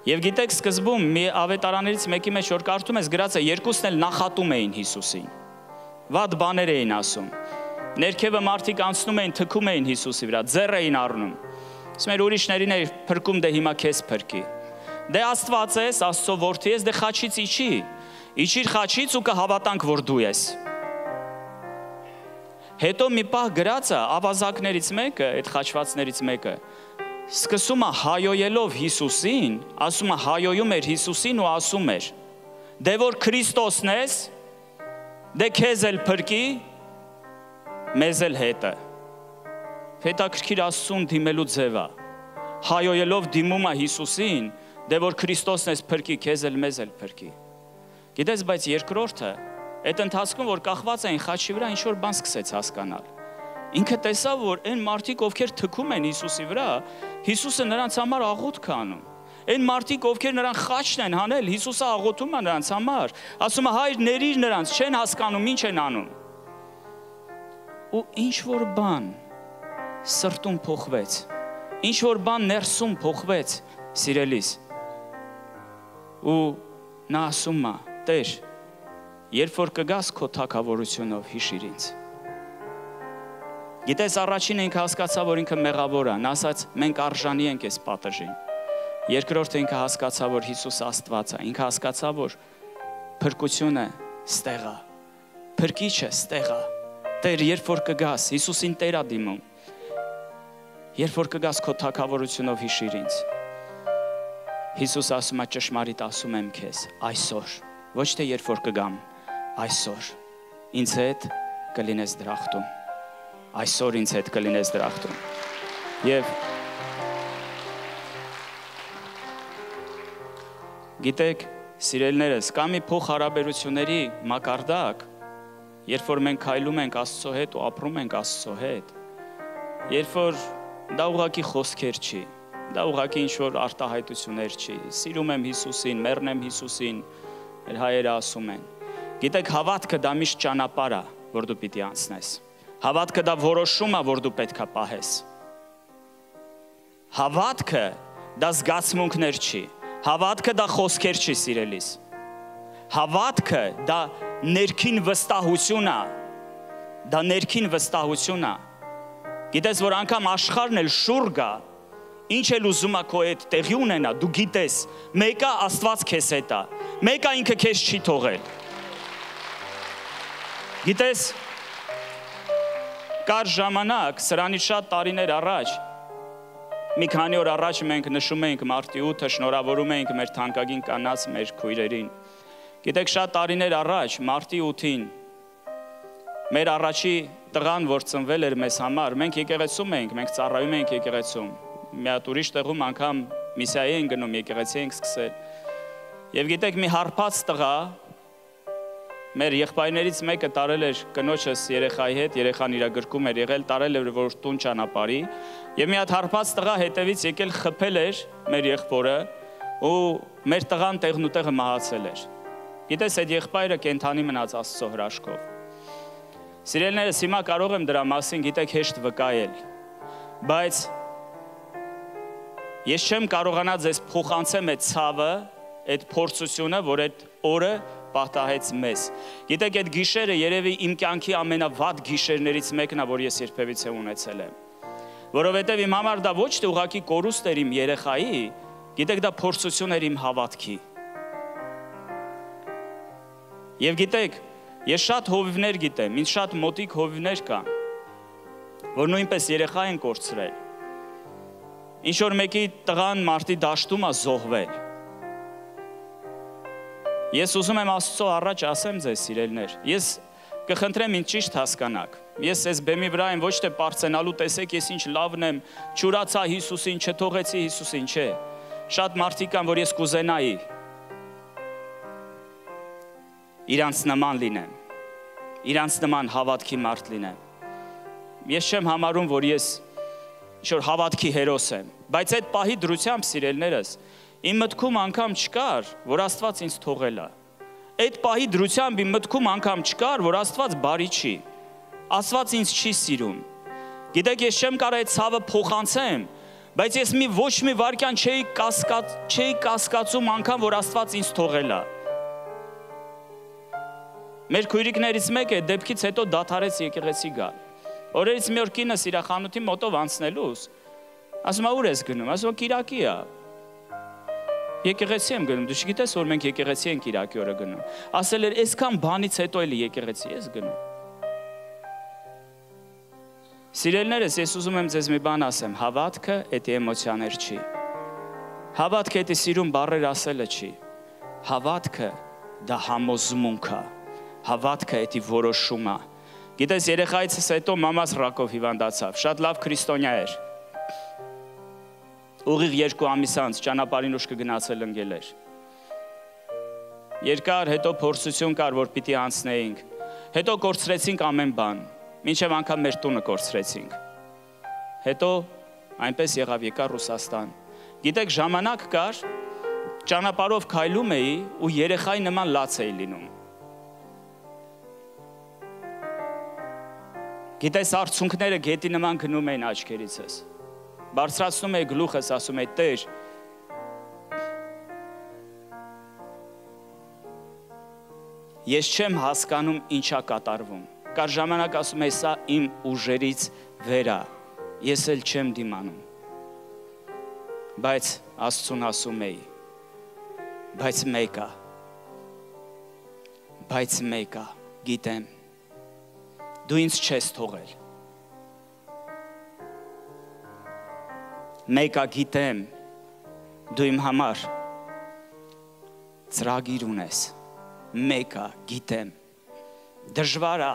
Եվ գիտեք, սկզբում մի ավետարաներից մեկի մեջ որ կարդում ես գրած է, երկուսն էլ նախատում էին Հիսուսին, վատ բաներ էին ասում, ներքևը մարդիկ անցնում էին, թքում էին Հիսուսի վրա, ձեռ էին առնում, ասում էր ուրիշներին էր փրկում, դե հիմա քեզ փրկի, դե Աստված ես, Աստծո որդի ես, դե խաչից իջիր խաչից ու կհավատանք, որ դու ես։ Հետո մի պահ գրած է, ավազակներից մեկը, այդ խաչվածներից մեկը, սկսում է հայոյելով Հիսուսին, ասում է հայոյում էր Հիսուսին ու ասում էր, դե որ Քրիստոսն ես, դե քեզ էլ փրկի, մեզ էլ հետը։ Հետաքրքիր Աստծուն դիմելու ձև է, հայոյելով դիմում է Հիսուսին, դե որ Քրիստոսն ես փրկի, քեզ էլ մեզ էլ փրկի։ Գիտես, բայց երկրորդը, այդ ընթացքում, որ կախված էին խաչի վրա, ինչ-որ բան սկսեց հասկանալ։ Ինքը տեսավ, որ այն մարդիկ, ովքեր թքում են Հիսուսի վրա, Հիսուսը նրանց համար աղոթք է անում։ Այն մարդիկ, ովքեր նրան խաչն են հանել, Հիսուսը աղոթում է նրանց համար, ասում է հայր ներիր նրանց, չեն հասկանում, ինչ են անում։ Ու ինչ-որ բան սրտում փոխվեց, ինչ-որ բան ներսում փոխվեց, սիրելիս։ Ու նա ասում է, Տեր, երբ որ կգաս քո թագավորությունով հիշիր ինձ։ Գիտես, առաջին ինքը հասկացավ, որ ինքը մեղավոր է, նա ասաց, մենք արժանի ենք այս պատժին։ Երկրորդը ինքը հասկացավ, որ Հիսուս Աստված է, ինքը հասկացավ, որ փրկությունը ստեղ է, փրկիչը ստեղ է։ Տեր, երբ որ կգաս, Հիսուսին Տեր է դիմում, երբ որ կգաս քո թագավորությունով հիշիր ինձ։ Հիսուս ասում է, ճշմարիտ ասում եմ քեզ, այսօր, ոչ թե երբ որ կգամ, այսօր ինձ հետ կլինես դրախտում, այսօր ինձ հետ կլինես դրախտում։ Եվ գիտեք, սիրելիներս, կա մի փոխհարաբերությունների մակարդակ, երբ որ մենք քայլում ենք Աստծո հետ ու ապրում ենք Աստծո հետ, երբ որ դա ուղղակի խոսքեր չի, դա ուղղակի ինչ-որ արտահայտություններ չի, սիրում եմ Հիսուսին, մեռնեմ Հիսուսին, մեր հայերը ասում են։ Գիտեք, հավատքը դա միշտ ճանապարհ է, որ դու պիտի անցնես։ Հավատքը դա որոշում է, որ դու պետք է պահես։ Հավատքը դա զգացմունքներ չի, հավատքը դա խոսքեր չի, սիրելիս։ Հավատքը դա ներքին վստահություն է, դա ներքին վստահություն է։ Գիտես, որ անգամ աշխարհն էլ շուռ գա, ինչ էլ ուզում է քո հետ տեղի ունենա, դու գիտես, մեկը Աստված քեզ հետ է, մեկը ինքը քեզ չի թողել։ Գիտես, կար ժամանակ, սրանից շատ տարիներ առաջ, մի քանի օր առաջ մենք նշում էինք մարտի 8-ը, շնորհավորում էինք մեր թանկագին կանանց, մեր քույրերին։ Գիտեք, շատ տարիներ առաջ, մարտի 8-ին, մեր առաջի տղան, որ ծնվել էր մեզ համար, մենք եկեղեցում էինք, մենք ծառայում էինք եկեղեցում, մի հատ ուրիշ տեղում անգամ միսիայի էինք գնում, եկեղեցի էինք սկսել։ Եվ գիտեք, մի հարբած տղա, մեր եղբայրներից մեկը տարել էր կնոջս երեխայի հետ, երեխան իր գրկում էր եղել, տարել էր որ տուն ճանապարհի, եւ մի հատ հարբած տղա հետևից եկել խփել էր մեր եղբորը, ու մեր տղան տեղն ու տեղը մահացել էր։ Գիտես, այդ եղբայրը կենթանի մնաց Աստծո հրաշքով։ Սիրելիներս, հիմա կարող եմ դրա մասին, գիտեք, հեշտ վկայել, բայց ես չեմ կարողանա ձեզ փոխանցեմ այդ ցավը, այդ փորձությունը, որ այդ օրը պատահեց մեզ։ Գիտեք, այդ գիշերը երևի իմ կյանքի ամենավատ գիշերներից մեկն է, որ ես երբևիցե ունեցել եմ։ Որովհետև իմ համար դա ոչ թե ուղղակի կորուստ էր իմ երեխայի, գիտեք, դա փորձություն էր իմ հավատքի։ Եվ գիտեք, ես շատ հովիվներ գիտեմ, ինձ շատ մոտիկ հովիվներ կան, որ նույնպես երեխա են կորցրել։ Ինչ որ մեկի տղան մարտի դաշտում է զոհվել։ Ես ուզում եմ Աստծո առաջ ասեմ ձեզ, սիրելիներ, ես կխնդրեմ ինձ ճիշտ հասկանաք։ Ես այս բեմի վրա եմ ոչ թե պարծենալու, տեսեք ես ինչ լավն եմ, չուրացա Հիսուսին, չթողեցի Հիսուսին, չէ։ Շատ մարդիկ կան, որ ես կուզենայի իրանց նման լինեմ, իրանց նման հավատքի մարդ լինեմ։ Ես չեմ համարում, որ ես ինչ-որ հավատքի հերոս եմ, բայց այդ պահի դրությամբ, սիրելիներս, իմ մտքում անգամ չկար, որ Աստված ինձ թողել է։ Այդ պահի դրությամբ իմ մտքում անգամ չկար, որ Աստված բարի չի, Աստված ինձ չի սիրում։ Գիտեք, ես չեմ կարող այդ ցավը փոխանցեմ, բայց ես ոչ մի վարքյան չէի կասկածում անգամ, որ Աստված ինձ թողել է։ Մեր քույրիկներից մեկը դեպքից հետո դադարեց եկեղեցի գալ։ Օրերից մի օր կինս իր խանութի մոտով անցնելուց, ասում է ուր ես գնում, ասում է կիրակի է։ Եկեղեցի եմ գնում, դու չգիտես որ մենք եկեղեցի ենք կիրակի օրը գնում։ Ասել էր այսքան բանից հետո էլի եկեղեցի ես գնում։ Սիրելիներս, ես ուզում եմ ձեզ մի բան ասեմ, հավատքը էդի էմոցիաներ չի։ Հավատքը էդի սիրուն բառեր ասելը չի։ Հավատքը դա համոզմունք է։ Հավատքը էդի որոշում է։ Գիտես, երեխայիցս հետո մամաս ռակով հիվանդացավ, շատ լավ քրիստոնյա էր։ Ուղիղ 2 ամիս անց ճանապարհին ուշքը գնացել ընկել էր։ Երկար հետո փորձություն կար, որ պիտի անցնեինք։ Հետո կորցրեցինք ամեն բան, մինչև անգամ մեր տունը կորցրեցինք։ Հետո այնպես եղավ, եկա Ռուսաստան։ Գիտեք, ժամանակ կար, ճանապարհով քայլում էի ու երեխայի նման լաց էի լինում։ Գիտես, արցունքները գետի նման գնում էին աչքերիցս։ Բարձրացնում էի գլուխս, ասում էի Տեր, ես չեմ հասկանում ինչա կատարվում։ Կար ժամանակ ասում էի սա իմ ուժերից վեր է, ես էլ չեմ դիմանում։ Բայց Աստծուն ասում էի, բայց մեկ է, գիտեմ, դու ինձ չես թողել։ Մեկը գիտեմ, դու իմ համար ծրագիր ունես, մեկը գիտեմ, դժվար է,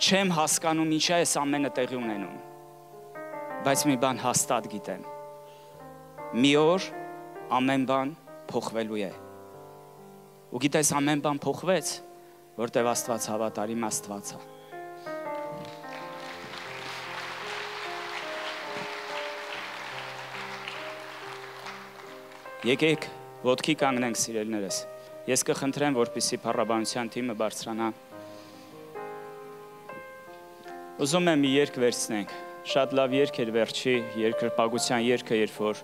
չեմ հասկանում ինչա ես ամենը տեղի ունենում, բայց մի բան հաստատ գիտեմ, մի օր ամեն բան փոխվելու է, ու գիտես ամեն բան փոխվեց, որտև Աստված հավատարիմ Աստված է։ Եկեք ոտքի կանգնենք, սիրելիներս։ Ես կխնդրեմ, որպեսզի փառաբանության թիմը բարձրանա։ Ուզում եմ մի երգ վերցնենք։ Շատ լավ երգ էր վերջի երկրպագության երգը, երբ որ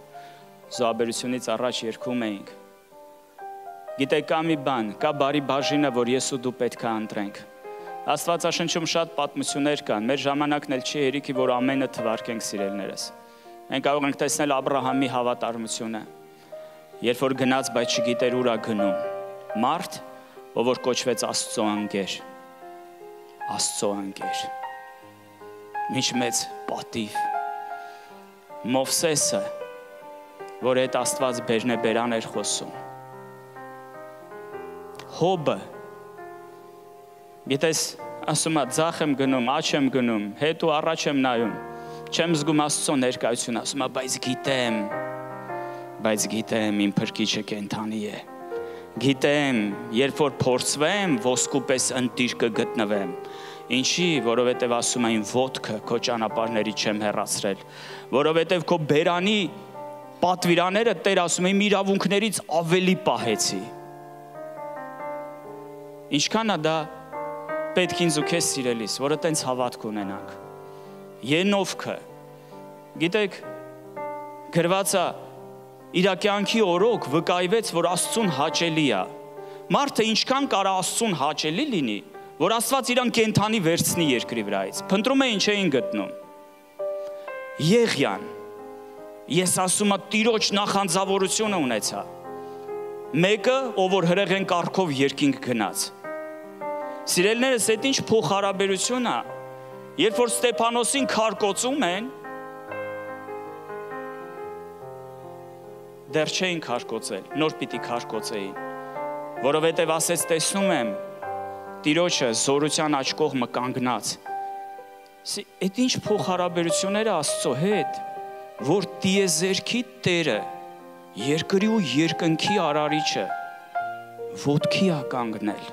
զոհաբերությունից առաջ երգում էինք։ Գիտեք, կա մի բան, կա բարի բաժինը, որ ես ու դու պետք է ընտրենք։ Աստվածաշնչում շատ պատմություններ կան, մեր ժամանակն էլ չի հերիքի, որ ամենը թվարկենք, սիրելիներս։ Մենք կարող ենք տեսնել Աբրահամի հավատարմությունը, երբ որ գնաց, բայց չգիտեր ուր է գնում։ Մարդ, ով որ կոչվեց Աստծո ընկեր։ Աստծո ընկեր։ Ինչ մեծ պատիվ։ Մովսեսը, որ այդ Աստված բերնեբերան էր խոսում։ Հոբը, գիտես, ասում է, ձախ եմ գնում, աջ եմ գնում, հետ ու առաջ եմ նայում, չեմ զգում Աստծո ներկայությունը, ասում է, բայց գիտեմ, իմ փրկիչը կենդանի է, գիտեմ, երբ որ փորձվեմ, ոսկու պես ընտիր կգտնվեմ, ինչի, որովհետև ասում է, իմ ոտքը քո ճանապարհների չեմ հեռացրել, որովհետև քո բերանի պատվիրաները Տեր ասում է, իմ իրավունքներից ավելի պահեցի։ Ինչքան է դա պետք ինձ ու քեզ սիրելիս, որը տենց հավատք ունենանք։ Ենովքը, գիտեք, գրված է իր կյանքի օրոք վկայվեց, որ Աստծուն հաճելի է։ Մարդը ինչքան կարա Աստծուն հաճելի լինի, որ Աստված իրան կենթանի վերցնի երկրի վրայից։ Փնտրում էին, չէին գտնում։ Եղիան, ես ասում եմ, Տիրոջ նախանձավորությունը ունեցա։ Մեկը, ով որ հրեղեն կարգով երկինք գնաց։ Սիրելիներս, այդ ինչ փոխհարաբերություն է, երբ որ Ստեփանոսին քարկոծում են, դեռ չէին քարկոծել, նոր պիտի քարկոծեին, որովհետև ասեց տեսնում եմ, Տիրոջը զորության աջ կողմը կանգնած։ Այդ ինչ փոխհարաբերությունները Աստծո հետ, որ տիեզերքի Տերը, երկրի ու երկնքի արարիչը ոտքի է կանգնել,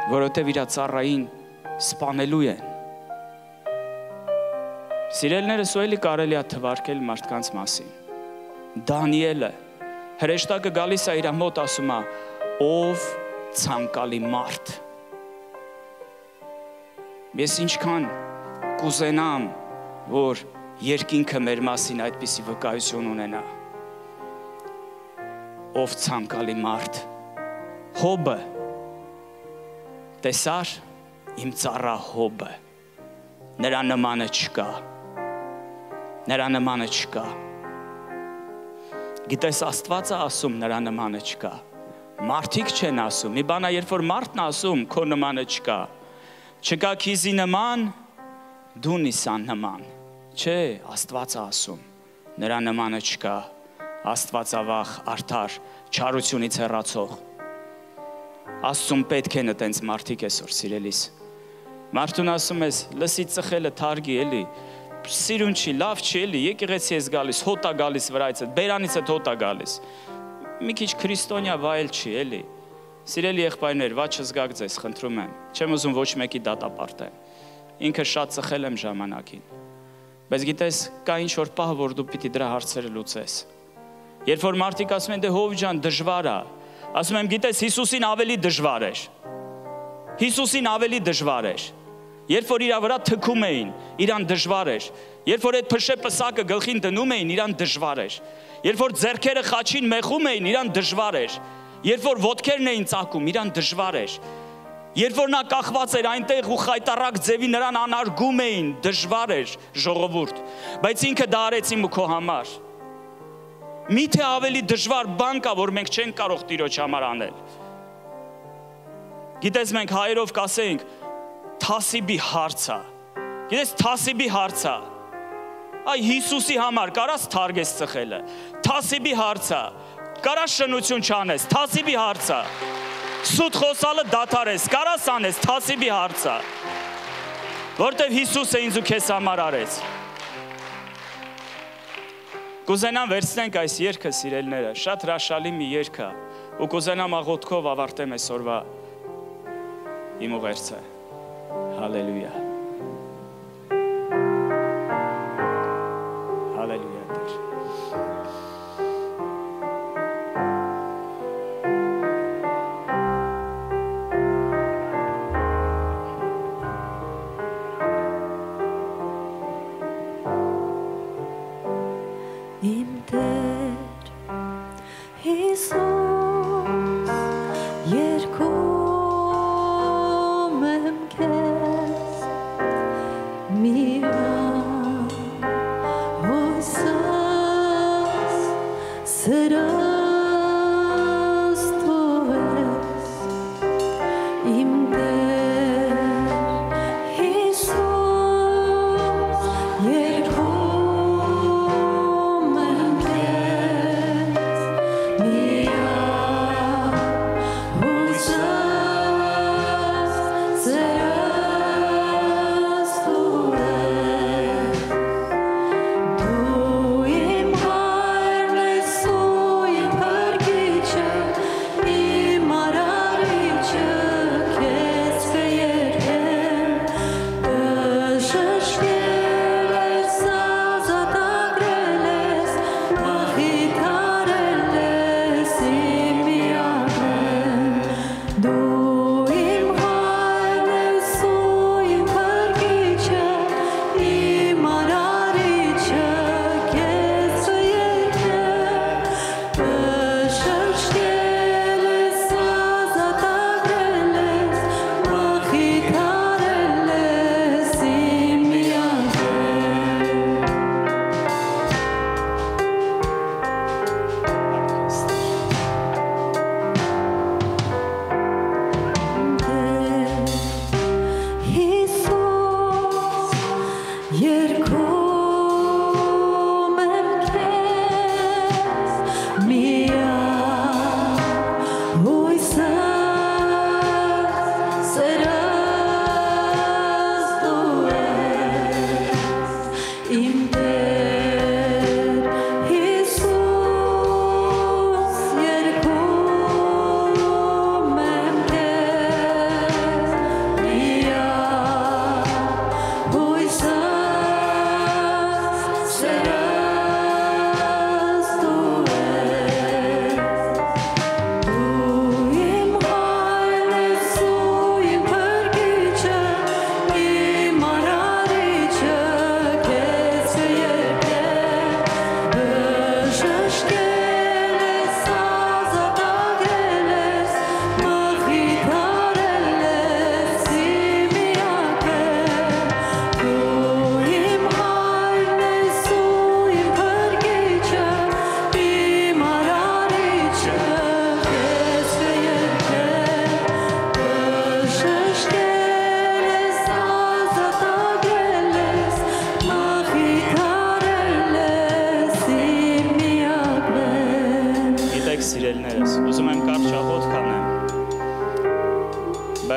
որովհետև իր ծառային սպանելու են։ Սիրելիներս, ու էլի կարելի է թվարկել մարդկանց մասին։ Դանիելը հրեշտակը գալիս է իր մոտ, ասում է, ով ցանկալի մարդ։ Ես ինչքան կուզենամ, որ երկինքը մեր մասին այդպիսի վկայություն ունենա։ Ով ցանկալի մարդ։ Հոբը, տեսար իմ ծառա Հոբը, նրա նմանը չկա, նրա նմանը չկա։ Գիտես, Աստված է ասում նրա նմանը չկա, մարդիկ չեն ասում, մի բան է, երբ որ մարդն ասում, քո նմանը չկա, չկա քիզի նման, դու նիսան նման, չէ, Աստված է ասում, նրա նմանը չկա, Աստվածավախ, արդար, չարությունից հեռացող։ Աստծուն պետք է նտենց մարդիկ այսօր սիրելիս։ Մարդուն ասում ես, լսի ծխելը թարգի էլի, սիրուն չի, լավ չի էլի, եկեղեցի ես գալիս, հոտ է գալիս վրայից, բերանից է հոտ է գալիս։ Մի քիչ քրիստոնյա վայել չի էլի։ Սիրելի եղբայրներ, վաճ չզգաք ձեզ, խնդրում եմ, չեմ ուզում ոչ մեկի դատապարտեմ։ Ինքը շատ ծխել եմ ժամանակին։ Բայց գիտես, կա ինչ-որ պահ, որ դու պիտի դրա հարցերը լուծես։ Երբ որ մարդիկ ասում են, դե հով ջան, դժվար է, ասում եմ, գիտես, Հիսուսին ավելի դժվար էր։ Հիսուսին ավելի դժվար էր։ Երբ որ իր վրա թքում էին, իրան դժվար էր։ Երբ որ այդ փշե պսակը գլխին դնում էին, իրան դժվար էր։ Երբ որ ձեռքերը խաչին մեխում էին, իրան դժվար էր։ Երբ որ ոտքերն էին ծակում, իրան դժվար էր։ Երբ որ նա կախված էր այնտեղ ու խայտարակ ձևի նրան անարգում էին, դժվար էր, ժողովուրդ, բայց ինքը դա արեց իմ ու քո համար։ Միթե ավելի դժվար բան կա, որ մենք չենք կարող Տիրոջ համար անել։ Գիտես, մենք հայերով կասենք, թասիբի հարցա։ Գիտես, թասիբի հարցա։ Այ Հիսուսի համար կարաս թարգես ծխելը։ Թասիբի հարցա։ Կարաս շնություն չանես, թասիբի հարցա։ Սուտ խոսալը դադարես, կարաս անես, թասիբի հարցա։ Որտև Հիսուսը ինձ ու քեզ համար արեց։ Կուզենամ վերցնենք այս երգը, սիրելիները, շատ հրաշալի մի երգ է, ու կուզենամ աղոթքով ավարտեմ այսօրվա իմ ուղերձը։ Հալելույա։ Հալելույա Տեր։ Իմ Տեր Հիսուս, երգում եմ քեզ,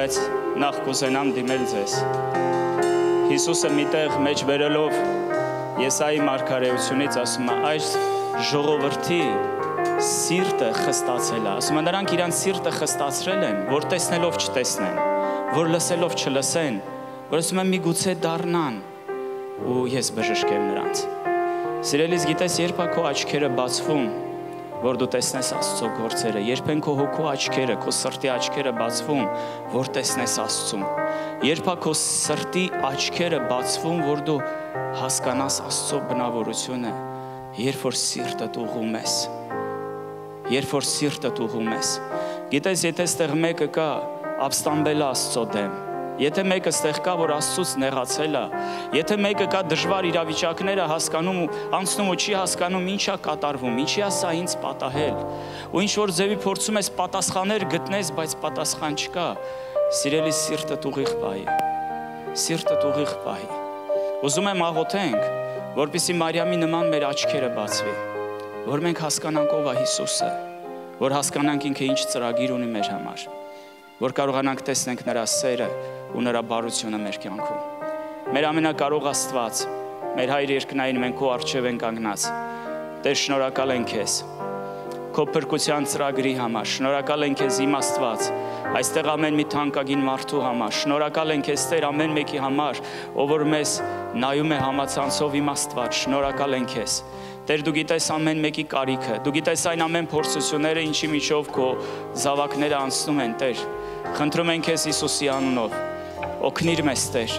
բայց նախ կուզենամ դիմել ձեզ։ Հիսուսը միտեղ մեջ վերելով Եսայի մարգարեությունից ասում է, այս ժողովրդի սիրտը խստացել է, ասում է, նրանք իրանց սիրտը խստացրել են, որ տեսնելով չտեսնեն, որ լսելով չլսեն, որ ասում են միգուցե դառնան, ու ես բժշկեմ նրանց։ Սիրելիս, գիտես, երբ է քո աչքերը բացվում, որ դու տեսնես Աստծո գործերը, երբ են քո հոգու աչքերը, քո սրտի աչքերը բացվում, որ տեսնես Աստծուն, երբ է քո սրտի աչքերը բացվում, որ դու հասկանաս Աստծո բնավորությունը, երբ որ սիրտդ ուղղում ես, երբ որ սիրտդ ուղղում ես։ Գիտես, եթե ստեղ մեկը կա ապստամբել Աստծո դեմ, եթե մեկը ստեղ կա, որ Աստծուց նեղացել է, եթե մեկը կա դժվար իրավիճակները հասկանում ու անցնում ու չի հասկանում ինչա կատարվում, ինչի է սա ինձ պատահել, ու ինչ որ ձևի փորձում ես պատասխաններ գտնես, բայց պատասխան չկա, սիրելի սիրտդ ուղիղ պահի, սիրտդ ուղիղ պահի։ Ուզում եմ աղոթենք, որպեսզի Մարիամի նման մեր աչքերը բացվի, որ մենք հասկանանք ով է Հիսուսը, որ հասկանանք ինքը ինչ ծրագիր ունի մեր համար, որ կարողանանք տեսնենք նրա սերը ու նրա բարությունը մեր կյանքում։ Մեր ամենակարող Աստված, մեր Հայր երկնային, մենք քո առջև ենք կանգնած։ Տեր, շնորհակալ ենք քեզ քո փրկության ծրագրի համար, շնորհակալ ենք քեզ իմ Աստված, այստեղ ամեն մի թանկագին մարդու համար, շնորհակալ ենք քեզ Տեր ամեն մեկի համար, ով որ մեզ նայում է համացանցով իմ Աստված, շնորհակալ ենք քեզ։ Տեր, դու գիտես ամեն մեկի կարիքը, դու գիտես այն ամեն փորձությունները, ինչի միջով քո զավակները անցնում են, Տեր։ Խնդրում ենք քեզ Հիսուսի անունով, օգնիր մեզ, Տեր,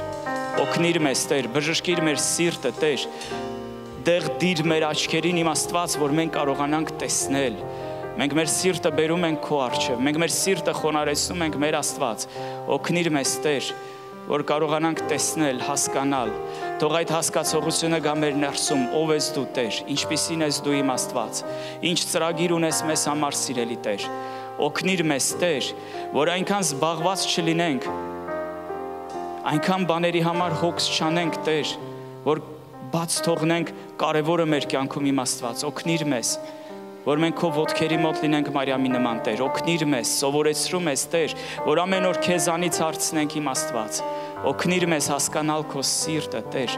օգնիր մեզ, Տեր, բժշկիր մեր սիրտը, Տեր, դեղ դիր մեր աչքերին իմ Աստված, որ մենք կարողանանք տեսնել։ Մենք մեր սիրտը բերում ենք քո առջև, մենք մեր սիրտը խոնարհեցնում ենք մեր Աստված, օգնիր մեզ, Տեր, որ կարողանանք տեսնել, հասկանալ, թող այդ հասկացողությունը գա մեր ներսում, ով ես դու, Տեր, ինչպիսին ես դու իմ Աստված, ինչ ծրագիր ունես մեզ համար, սիրելի Տեր, օգնիր մեզ, Տեր, որ այնքան զբաղված չլինենք, այնքան բաների համար հոգս չանենք, Տեր, որ բաց թողնենք կարևորը մեր կյանքում իմ Աստված, օգնիր մեզ, որ մենք քո ոտքերի մոտ լինենք Մարիամի նման, Տեր, օգնիր մեզ, սովորեցրու մեզ, Տեր, որ ամեն օր քեզանից հարցնենք իմ Աստված, օգնիր մեզ հասկանալ քո սիրտը, Տեր,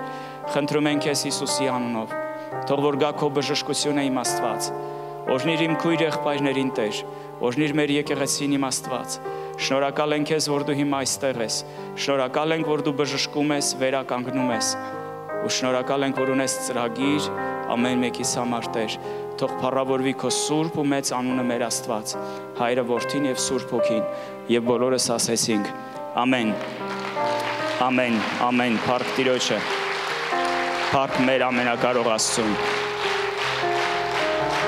խնդրում ենք քեզ Հիսուսի անունով, թող որ գա քո բժշկությունը իմ Աստված, օրհնիր իմ քույր եղբայրներին, Տեր, օրհնիր մեր եկեղեցին իմ Աստված, շնորհակալ ենք քեզ, որ դու հիմա այստեղ ես, շնորհակալ ենք, որ դու բժշկում ես, վերականգնում ես, ու շնորհակալ ենք, որ ունես ծրագիր ամեն մեկիս համար, Տեր, թող փառավորվի քո սուրբ ու մեծ անունը մեր Աստված, Հայրը, Որդին եւ Սուրբ Հոգին, եւ բոլորս ասեցինք. ամեն, ամեն, ամեն, փառք Տիրոջը, փառք մեր ամենակարող Աստծուն,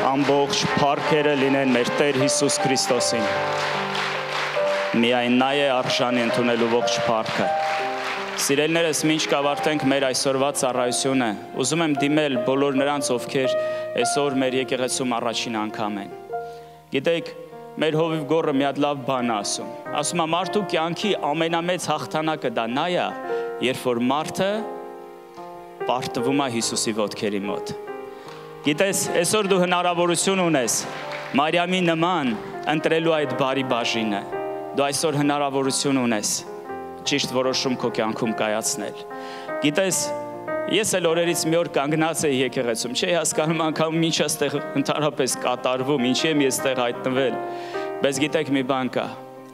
ամբողջ փառքերը լինեն մեր Տեր Հիսուս Քրիստոսին, միայն նա է արժանի ընդունելու ողջ փառքը։ Սիրելիներս, մինչ կավարտենք մեր այսօրվա ծառայությունը, ուզում եմ դիմել բոլոր նրանց, ովքեր այսօր մեր եկեղեցում առաջին անգամ են։ Գիտեք, մեր հովիվ գոռը մի հատ լավ բան է ասում։ Ասում է, մարդու կյանքի ամենամեծ հաղթանակը դա նա է, երբ որ մարդը պարտվում է Հիսուսի ոտքերի մոտ։ Գիտես, այսօր դու հնարավորություն ունես Մարիամի նման ընտրելու այդ բարի բաժինը։ Դու այսօր հնարավորություն ունես ճիշտ որոշում քո կյանքում կայացնել։ Գիտես, ես էլ օրերից մի օր կանգնած էի եկեղեցում, չէի հասկանում անգամ ինչ է այստեղ ընդհանրապես կատարվում, ինչի եմ ես այստեղ հայտնվել։ Բայց գիտեք մի բան կա,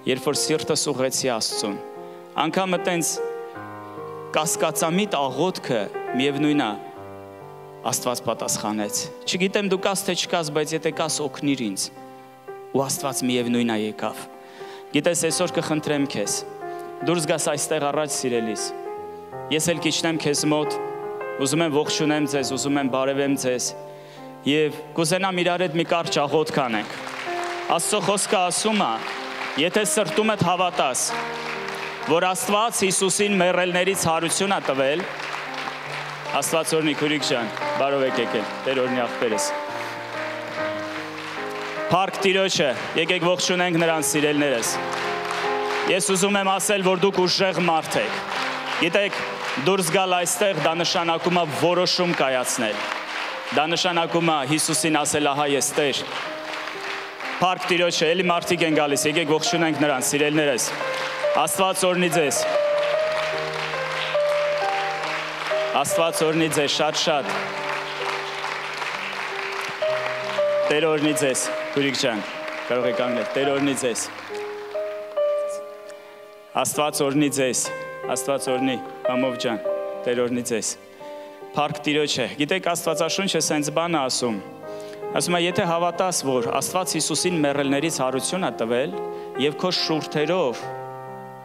երբ որ սիրտս ուղղեցի Աստծուն, անգամ այտենց կասկածամիտ աղոթքը միևնույն է, Աստված պատասխանեց։ Չգիտեմ դու կաս թե չկաս, բայց եթե կաս օգնիր ինձ, ու Աստված միևնույն է եկավ։ Գիտես, այսօր կխնդրեմ քեզ, դուրս գաս այստեղ առաջ, սիրելիս, ես էլ կիջնեմ քեզ մոտ, ուզում եմ ողջունեմ ձեզ, ուզում եմ բարևեմ ձեզ եւ կուզենամ իրար հետ մի կարճ աղոթք անենք։ Աստծո խոսքը ասում է, եթե սրտումդ հավատաս, որ Աստված Հիսուսին մեռելներից հարություն է տվել, Աստված օրհնի քույրիկ ջան, բարով եք եկել, Տեր օրհնի աղբերս։ Փառք Տիրոջը, եկեք ողջունենք նրանց, սիրելիներս։ Ես ուզում եմ ասել, որ դուք ուժեղ մարդ եք։ Գիտեք, դուրս գալ այստեղ դա նշանակում է որոշում կայացնել։ Դա նշանակում է Հիսուսին ասել, ահա ես Տեր։ Փառք Տիրոջը, էլի մարդիկ են գալիս, եկեք ողջունենք նրանց, սիրելիներս։ Աստված օրհնի ձեզ։ Աստված օրհնի ձեզ շատ։ Տեր օրհնի ձեզ, Գուրիկ ջան, կարող եք կանգնել, Տեր օրհնի ձեզ։ Աստված օրհնի ձեզ, Աստված օրհնի, Ամով ջան, Տեր օրհնի ձեզ։ Փառք Տիրոջ է։ Գիտեք, Աստվածաշունչը սենց բան է ասում։ Ասում է, եթե հավատաս, որ Աստված Հիսուսին մեռելներից հարություն է տվել եւ քո շուրթերով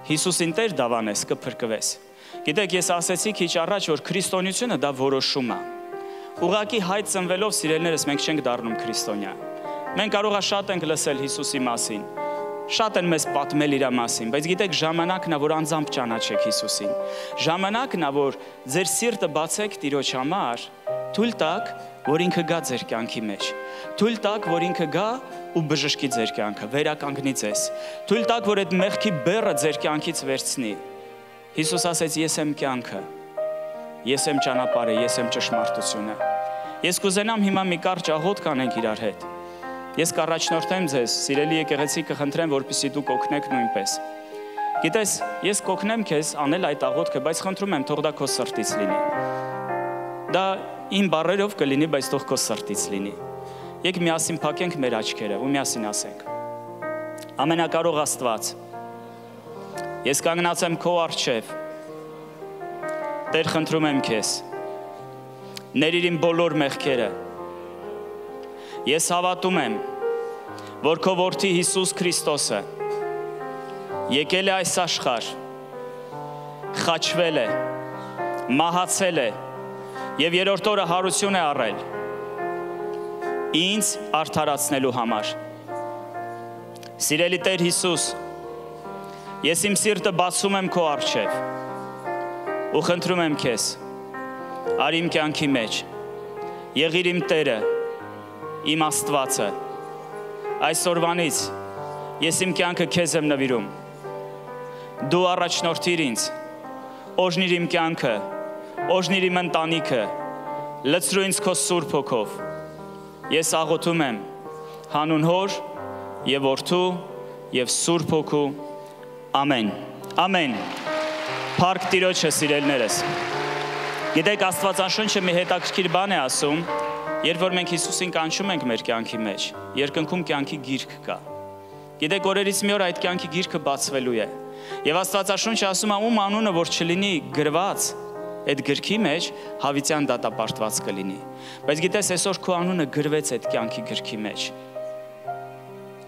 Հիսուսին Տեր դավանես, կփրկվես։ Գիտեք, ես ասեցի քիչ առաջ, որ քրիստոնեությունը դա որոշում է։ Ուղղակի հայտ ծնվելով սիրելիներս մենք չենք դառնում քրիստոնյա։ Մենք կարող է շատ ենք լսել Հիսուսի մասին։ Շատ են մեզ պատմել իր մասին, բայց գիտեք, ժամանակն է, որ անձամբ ճանաչեք Հիսուսին։ Ժամանակն է, որ ձեր սիրտը բացեք Տիրոջ համար, թույլ տաք, որ ինքը գա ձեր կյանքի մեջ։ Թույլ տաք, որ ինքը գա ու բժշկի ձեր կյանքը, վերականգնի ձեզ։ Թույլ տաք, որ այդ մեղքի բեռը ձեր կյանքից վերցնի։ Հիսուս ասեց, ես եմ կյանքը, ես եմ ճանապարհը, ես եմ ճշմարտությունը։ Ես կուզենամ հիմա մի կարճ աղոթք անենք իրար հետ։ Ես կառաջնորդեմ ձեզ, սիրելի եկեղեցի, կխնդրեմ, որպեսզի դուք օգնեք նույնպես։ Գիտես, ես կօգնեմ քեզ անել այդ աղոթքը, բայց խնդրում եմ, թող դա քո սրտից լինի։ Դա իմ բառերով կլինի, բայց թող քո սրտից լինի։ Եկ միասին փակենք մեր աչքերը ու միասին ասենք. Ամենակարող Աստված, ես կանգնած եմ քո առջև։ Տեր, խնդրում եմ քեզ, ներիր իմ բոլոր մեղքերը։ Ես հավատում եմ, որ քո որդի Հիսուս Քրիստոսը եկել է այս աշխարհ, խաչվել է, մահացել է եւ երրորդ օրը հարություն է առել ինձ արդարացնելու համար։ Սիրելի Տեր Հիսուս, ես իմ սիրտը բացում եմ քո առջև ու խնդրում եմ քեզ, արի իմ կյանքի մեջ, եղիր իմ Տերը, իմ Աստվածը, այսօրվանից ես իմ կյանքը քեզ եմ նվիրում, դու առաջնորդիր ինձ, օժնիր իմ կյանքը, օժնիր իմ ընտանիքը, լցրու ինձ քո Սուրբ Հոգով, ես աղոթում եմ հանուն Հոր եւ Որդու եւ Սուրբ Հոգու, ամեն, ամեն, փառք Տիրոջը սիրելիներս, գիտեք Աստվածաշունչը մի հետաքրքիր բան է ասում, երբ որ մենք Հիսուսին կանչում ենք մեր կյանքի մեջ, երկնքում կյանքի գիրք կա։ Գիտեք, օրերից մի օր այդ կյանքի գիրքը բացվելու է։ Եվ Աստվածաշունչը ասում է, ում անունը որ չլինի գրված այդ գրքի մեջ, հավիտյան դատապարտված կլինի։ Բայց գիտես, այսօր քո անունը գրվեց այդ կյանքի գրքի մեջ։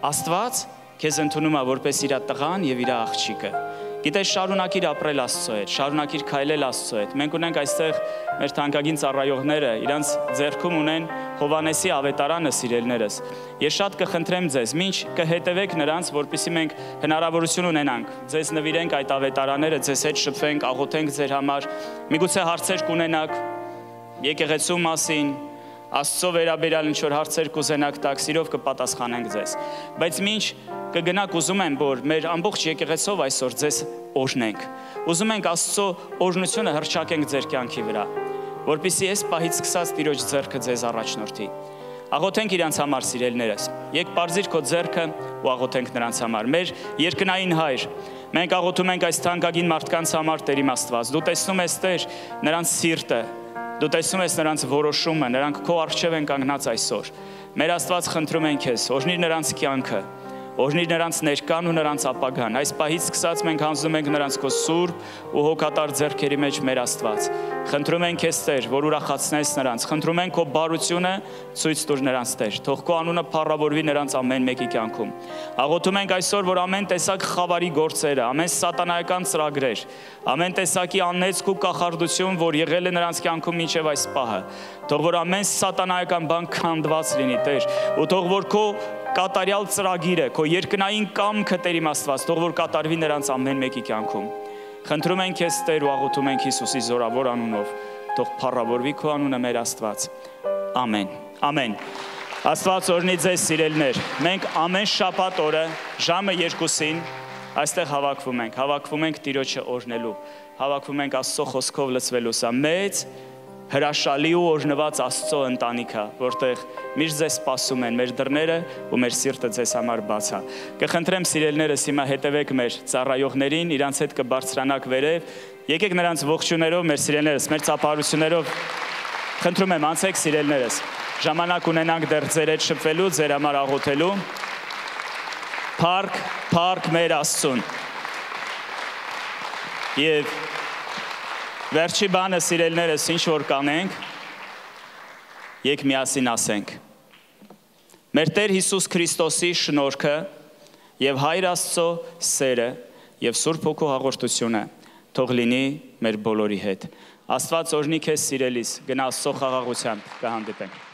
Աստված քեզ ընդունում է որպես իր տղան եւ իր աղջիկը։ Գիտես, շարունակիր ապրել Աստծո հետ, շարունակիր քայլել Աստծո հետ։ Մենք ունենք այստեղ մեր թանկագին ծառայողները, իրանց ձեռքում ունեն Հովանեսի ավետարանը, սիրելիներս։ Ես շատ կխնդրեմ ձեզ, ինչ կհետևեք նրանց, որպեսզի մենք հնարավորություն ունենանք, ձեզ նվիրենք այդ ավետարանները, ձեզ հետ շփվենք, աղոթենք ձեր համար, միգուցե հարցեր կունենաք եկեղեցու մասին, Աստծո վերաբերյալ ինչ-որ հարցեր կուզենաք տակ, սիրով կպատասխանենք ձեզ։ Բայց ինչ կգնաք, ուզում եմ, որ մեր ամբողջ եկեղեցով այսօր ձեզ օրհնենք։ Ուզում ենք Աստծո օրհնությունը հռչակենք ձեր կյանքի վրա, որպեսզի այս պահից սկսած Տիրոջ ձեռքը ձեզ առաջնորդի։ Աղոթենք իրանց համար, սիրելիներս։ Եկ պարզիր քո ձեռքը ու աղոթենք նրանց համար։ Մեր երկնային Հայր, մենք աղոթում ենք այս թանկագին մարդկանց համար, Տեր իմ Աստված։ Դու տեսնում ես, Տեր, նրանց սիրտը, դու տեսնում ես նրանց որոշումը, նրանք քո առջև են կանգնած այսօր։ Մեր Աստված, խնդրում ենք քեզ, օրհնիր նրանց կյանքը, օրհնիր նրանց ներկան ու նրանց ապագան։ Այս պահից սկսած մենք հանձնում ենք նրանց քո սուրբ ու հոգատար ձեռքերի մեջ, մեր Աստված։ Խնդրում ենք քեզ, Տեր, որ ուրախացնես նրանց։ Խնդրում ենք քո բարությունը ցույց տուր նրանց, Տեր։ Թող քո անունը փառավորվի նրանց ամեն մեկի կյանքում։ Աղոթում ենք այսօր, որ ամեն տեսակ խավարի գործերը, ամեն սատանայական ծրագրեր, ամեն տեսակի անեծք ու կախարդություն, որ եղել է նրանց կյանքում մինչև այս պահը, թող որ ամեն սատանայական բան քանդված լինի, Տեր, ու թող որ քո կատարյալ ծրագիրը, քո երկնային կամքը, Տեր իմ Աստված, թող որ կատարվի նրանց ամեն մեկի կյանքում։ Խնդրում ենք քեզ, Տեր, ու աղոթում ենք Հիսուսի զորավոր անունով, թող փառավորվի քո անունը, մեր Աստված։ Ամեն։ Ամեն։ Աստված օրհնի ձեզ, սիրելիներ։ Մենք ամեն շաբաթ օրը ժամը 2-ին այստեղ հավաքվում ենք Տիրոջը օրհնելու, հավաքվում ենք Աստծո խոսքով լցվելու։ Սա մեծ հրաշալի ու օրհնված Աստծո ընտանիքա, որտեղ միշտ ձեզ սպասում են մեր դռները ու մեր սիրտը ձեզ համար բաց է։ Կխնդրեմ սիրելիներս հիմա հետևեք մեր ծառայողներին, իրանց հետ կբարձրանաք վերև, եկեք նրանց ողջույններով մեր սիրելիներս, մեր ծափարություններով խնդրում եմ անցեք սիրելիներս, ժամանակ ունենանք դեռ ձեր հետ շփվելու, ձեր համար աղոթելու։ Փառք մեր Աստծուն։ Եվ վերջի բանը սիրելիներս ինչ որ կանենք, եկ միասին ասենք. Մեր Տեր Հիսուս Քրիստոսի շնորհքը եւ Հայր Աստծո սերը եւ Սուրբ Հոգու հաղորդությունը թող լինի մեր բոլորի հետ։ Աստված օրհնի քեզ սիրելիս, գնա Աստծո խաղաղությամբ, կհանդիպենք։